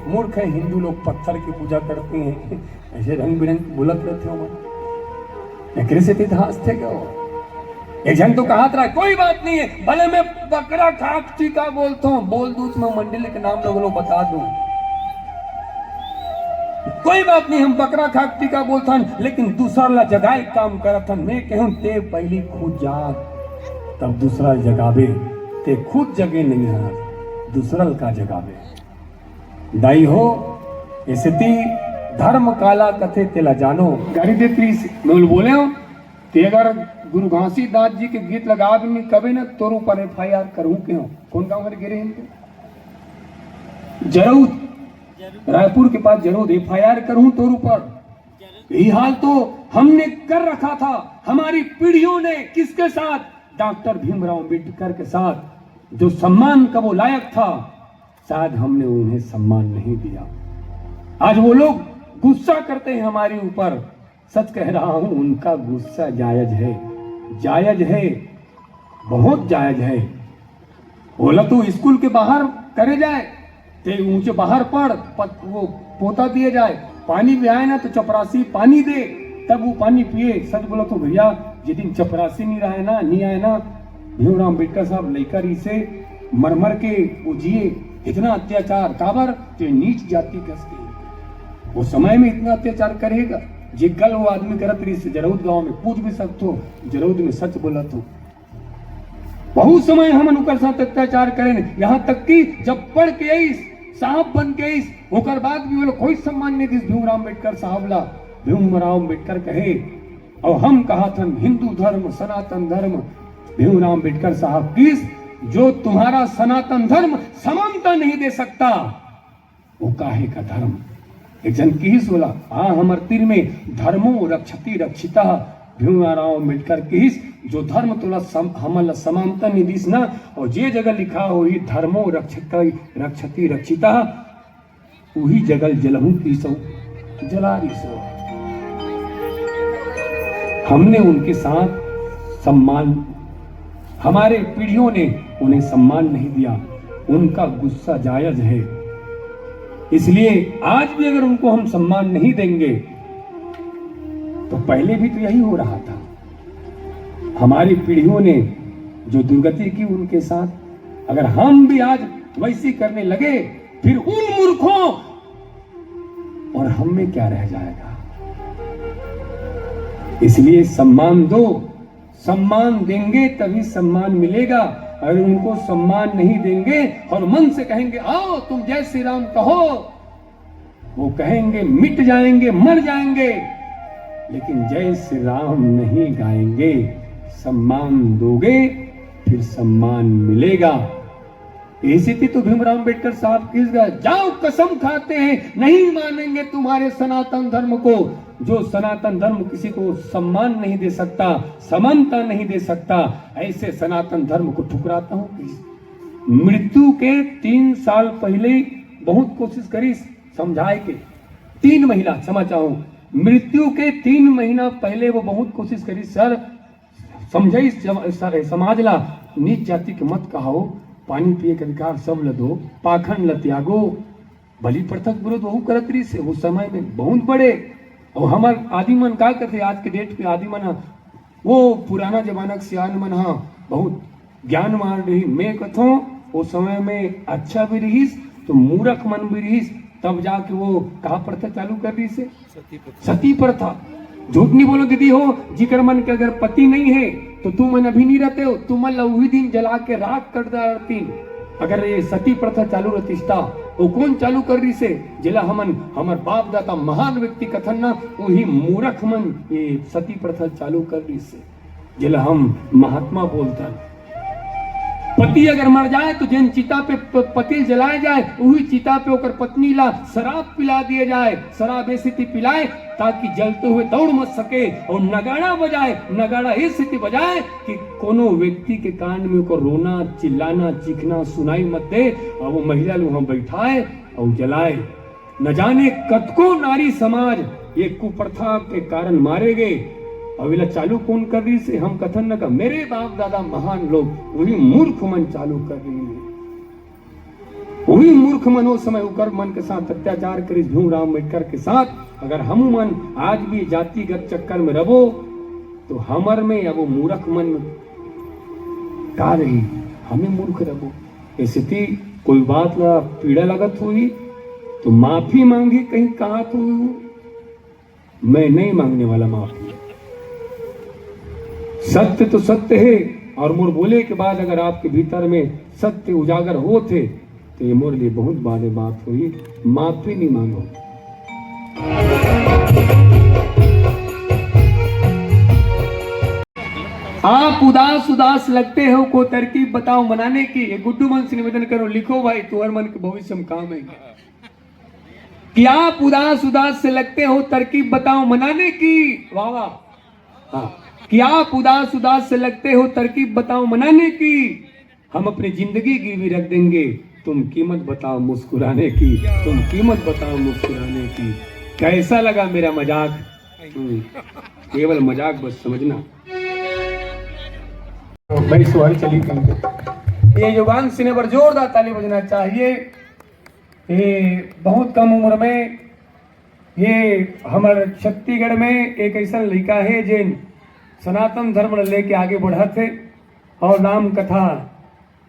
मूर्ख है हिंदू लोग पत्थर की पूजा करते हैं, ऐसे रंग बिरंग बोलत रहते हो मन। एक स्थिति तो हंसते क्या हो। एक जन तो कहा था कोई बात नहीं है, भले मैं बकरा खा टीका बोलता हूँ, बोल दूं मैं मंडली के नाम लोगों को बता दूं, कोई बात नहीं, हम बकरा खा टीका बोलता हूं, लेकिन दूसरा ला जगाए काम करत हन। मैं कहूं ते पहली खुद जाग तब दूसरा जगावे, ते खुद जगे नहीं है दूसरा का जगावे। दाई हो स्थिति धर्म काला कथे तेला जानो। गाड़ी देती मैं बोले हो ते अगर गुरु घासीदास जी के गीत लगा भी कभी ना तोर ऊपर FIR करूं क्यों। कौन गाँव में गिरे इनके जरूर रायपुर के पास जरूर FIR करूं तोर ऊपर। यही हाल तो हमने कर रखा था, हमारी पीढ़ियों ने किसके साथ, डॉक्टर भीमराव अंबेडकर के साथ। जो सम्मान का वो लायक था, शायद हमने उन्हें सम्मान नहीं दिया। आज वो लोग गुस्सा करते हैं हमारे ऊपर। सच कह रहा हूं, उनका गुस्सा जायज है, जायज है, बहुत जायज है। बोला तो स्कूल के बाहर करे जाए, ते ऊंचे बाहर पढ़, वो पोता दिए जाए, पानी भी आए ना तो चपरासी पानी दे, तब वो पानी पिए। सच बोला तो भैया जिस दिन चपरासी नहीं रहे ना, नहीं आए ना, भीमराव अम्बेडकर साहब लेकर इसे मरमर के वो जिए। इतना अत्याचार काबर तो नीच जाति कसते, वो समय में इतना अत्याचार करेगा जे कल वो आदमी करत रही से जरूद गांव में पूछ भी सकते हो, जरूद में सच बोला तो बहुत समय हम उनकर साथ अत्याचार करें। यहाँ तक कि जब पढ़ के आई साहब बन के आई, होकर बाद भी वो लोग कोई सम्मान नहीं दी भीमराव अम्बेडकर साहब ला। भीमराव अम्बेडकर कहे और हम कहा था हिंदू धर्म सनातन धर्म। भीमराव अम्बेडकर साहब किस, जो तुम्हारा सनातन धर्म समानता नहीं दे सकता वो काहे का धर्म। एक जन किस बोला हमर तीर में धर्मो रक्षति रक्षिता। भीमराव अम्बेडकर किस, जो धर्म तुला हमला समानता नहीं दिस ना, और जे जगह लिखा हो ही धर्मो रक्षति रक्षिता, वही जगह जलहू की सो जला रही सो। हमने उनके साथ सम्मान, हमारे पीढ़ियों ने उन्हें सम्मान नहीं दिया, उनका गुस्सा जायज है। इसलिए आज भी अगर उनको हम सम्मान नहीं देंगे तो पहले भी तो यही हो रहा था। हमारी पीढ़ियों ने जो दुर्गति की उनके साथ, अगर हम भी आज वैसी करने लगे फिर उन मूर्खों और हम में क्या रह जाएगा। इसलिए सम्मान दो, सम्मान देंगे तभी सम्मान मिलेगा। अगर उनको सम्मान नहीं देंगे और मन से कहेंगे आओ तुम जय श्री राम कहो, वो कहेंगे मिट जाएंगे मर जाएंगे, लेकिन जय श्री राम नहीं गाएंगे। सम्मान दोगे फिर सम्मान मिलेगा। ऐसी थी तो भीमराव अम्बेडकर साहब किस गए, जाओ कसम खाते हैं नहीं मानेंगे तुम्हारे सनातन धर्म को। जो सनातन धर्म किसी को सम्मान नहीं दे सकता, समानता नहीं दे सकता, ऐसे सनातन धर्म को ठुकराता हूं। मृत्यु के 3 साल पहले बहुत कोशिश करी समझाए के। 3 महीना क्षमा चाहूं, मृत्यु के 3 महीना पहले वो बहुत कोशिश करी सर समझाई समाज ला नीच जाति के मत कहाओ, पानी पिए के अधिकार सब ल दो, पाखंड ल त्यागो, बलि प्रथा के विरोध वहू करत रही से उस समय में बहुत बड़े। और हमार आदि मन का करते आज के डेट पे आदि मन वो पुराना जमाना के सियान मन हा बहुत ज्ञान मार रही। मैं कथो वो समय में अच्छा भी रहीस तो मूर्ख मन भी रहीस, तब जाके वो कहा प्रथा चालू कर रही से सती प्रथा। झूठ नहीं बोलो दीदी हो, जिकर मन के अगर पति नहीं है तो तुम मन अभी नहीं रहते हो, तुम मन वही दिन जला के राख कर देती। अगर ये सती प्रथा चालू रहतिस्ता वो कौन चालू कर रही से, जिला हमन हमार बाप दादा महान व्यक्ति कथन ना वही मूर्ख मन ये सती प्रथा चालू कर रही से, जिला हम महात्मा बोलता। पति अगर मर जाए तो जिन चिता पे पति जलाया जाए वही चिता पे होकर पत्नी ला शराब पिला दिया जाए, शराब ऐसी पिलाए ताकि जलते हुए दौड़ मत सके, और नगाड़ा बजाए, नगाड़ा इस स्थिति बजाए कि कोनो व्यक्ति के कान में को रोना चिल्लाना चीखना सुनाई मत दे, और वो महिला लोग वहां बैठाए और जलाए। न जाने कतको नारी समाज ये कुप्रथा के कारण मारे गए। अविला चालू कौन कर रही से हम कथन न कर, मेरे बाप दादा महान लोग वही मूर्ख मन चालू कर रही है। वही मूर्ख मन हो समय उकर मन के साथ अत्याचार करी भीमराव अम्बेडकर के साथ। अगर हम मन आज भी जातिगत चक्कर में रहो तो हमर में अब वो मूर्ख मन का रही, हमें मूर्ख रहो। ऐसी कोई बात ला पीड़ा लगत हुई तो माफी मांगी, कहीं कहा तो मैं नहीं मांगने वाला माफी। सत्य तो सत्य है, और मोर बोले के बाद अगर आपके भीतर में सत्य उजागर हो थे तो ये मोर लिए बहुत बड़ी बात हुई, माफी नहीं मांगो। आप उदास उदास लगते हो, को तरकीब बताओ मनाने की। गुड्डू मन से निवेदन करो, लिखो भाई तुम्हारे मन के भविष्य में काम है कि आप उदास उदास से लगते हो, तरकीब बताओ मनाने की। वाह वाह, हाँ कि आप उदास उदास से लगते हो, तरकीब बताओ मनाने की। हम अपनी जिंदगी गिरवी रख देंगे, तुम कीमत बताओ मुस्कुराने की, तुम कीमत बताओ मुस्कुराने की। कैसा लगा मेरा मजाक? केवल मजाक बस समझना। भाई सुहाई चली कम। ये युगान सिने पर जोरदार ताली बजना चाहिए। ये बहुत कम उम्र में ये हमारे छत्तीसगढ़ में एक ऐसा लड़का है जिन सनातन धर्म लेके आगे बढ़ा थे, और राम कथा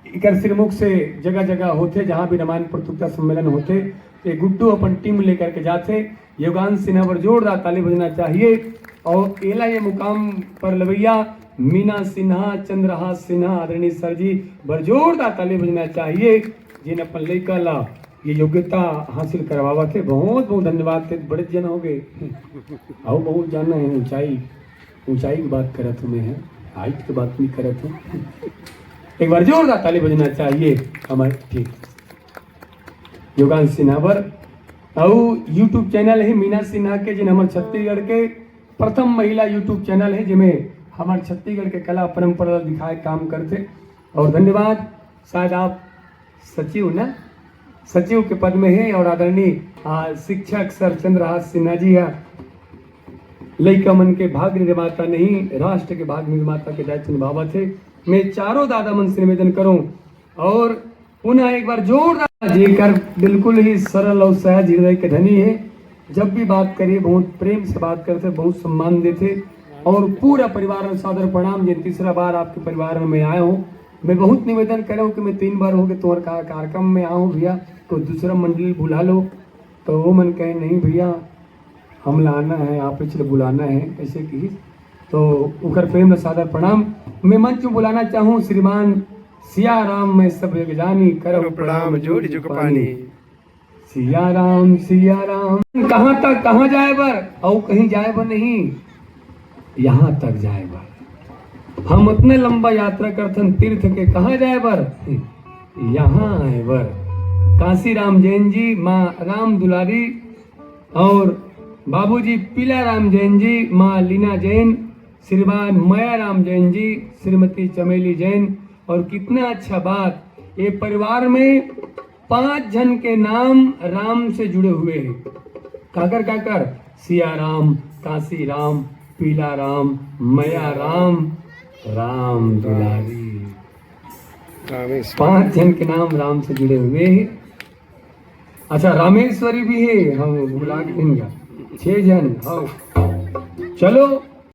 इकर सिरमुख से जगह जगह होते, जहाँ भी रामायण प्रतियोगिता सम्मेलन होते तो गुड्डू अपन टीम लेकर के जाते। योगान सिन्हा पर जोरदार ताली बजना चाहिए। और एला ये मुकाम पर लवैया मीना सिन्हा, चंद्रहास सिन्हा आदरणीय सर जी पर जोरदार ताली बजना चाहिए, जिन अपन लेकर ला ये योग्यता हासिल करवावा थे। बहुत बहुत धन्यवाद थे, बड़े जन हो गए और बहुत जाना है। ऊंचाई की बात करत हूँ मैं, हाइट की बात नहीं करत हूँ। एक बार जोरदार ताली बजना चाहिए हमारे ठीक योगान सिन्हा पर। और यूट्यूब चैनल है मीना सिन्हा के, जिन हमारे छत्तीसगढ़ के प्रथम महिला यूट्यूब चैनल है, जिसमें हमारे छत्तीसगढ़ के कला परंपरा दिखाए काम करते। और धन्यवाद, शायद आप सचिव ना, सचिव के पद में है। और आदरणीय शिक्षक सर चंद्रहास सिन्हा जी है, लइका मन के भाग्य निर्माता नहीं, राष्ट्र के भाग्य निर्माता के दायित्व निभावा थे। मैं चारों दादा मन से निवेदन करूं, और पुनः एक बार जोरदार जेकर बिल्कुल ही सरल और सहज हृदय के धनी है। जब भी बात करिए बहुत प्रेम से बात करते, बहुत सम्मान देते, और पूरा परिवार में सादर प्रणाम। जिन तीसरा बार आपके परिवार में मैं आया हूँ, मैं बहुत निवेदन कर रहा हूँ कि मैं 3 बार हो गए तुम्हारे कार्यक्रम में आऊँ भैया, तो दूसरा मंडली बुला लो। तो वो मन कहे नहीं भैया हम लाना है, आप पिछले बुलाना है, ऐसे की तो उकर प्रेम सादर प्रणाम। मैं मंच में बुलाना चाहूँ श्रीमान सिया राम, मैं सब एक जानी करो प्रणाम जोड़ी जुग पानी। सिया राम कहाँ तक कहाँ जाए बर, और कहीं जाए बर नहीं, यहाँ तक जाए बर। हम इतने लंबा यात्रा करथन तीर्थ के, कहाँ जाए बर, यहाँ आए बर। काशी राम जैन जी, माँ राम दुलारी, और बाबूजी पीला राम जैन जी, माँ लीना जैन, श्रीमान माया राम जैन जी, श्रीमती चमेली जैन। और कितना अच्छा बात ये परिवार में 5 जन के नाम राम से जुड़े हुए हैं। काकर काकर, सिया राम, काशी राम, पीला राम, मया राम, राम दुलारी। रामेश्वर 5 जन के नाम राम से जुड़े हुए हैं। अच्छा, रामेश्वरी भी है, हम भुला के नहीं गया। 6 जन। हाँ, चलो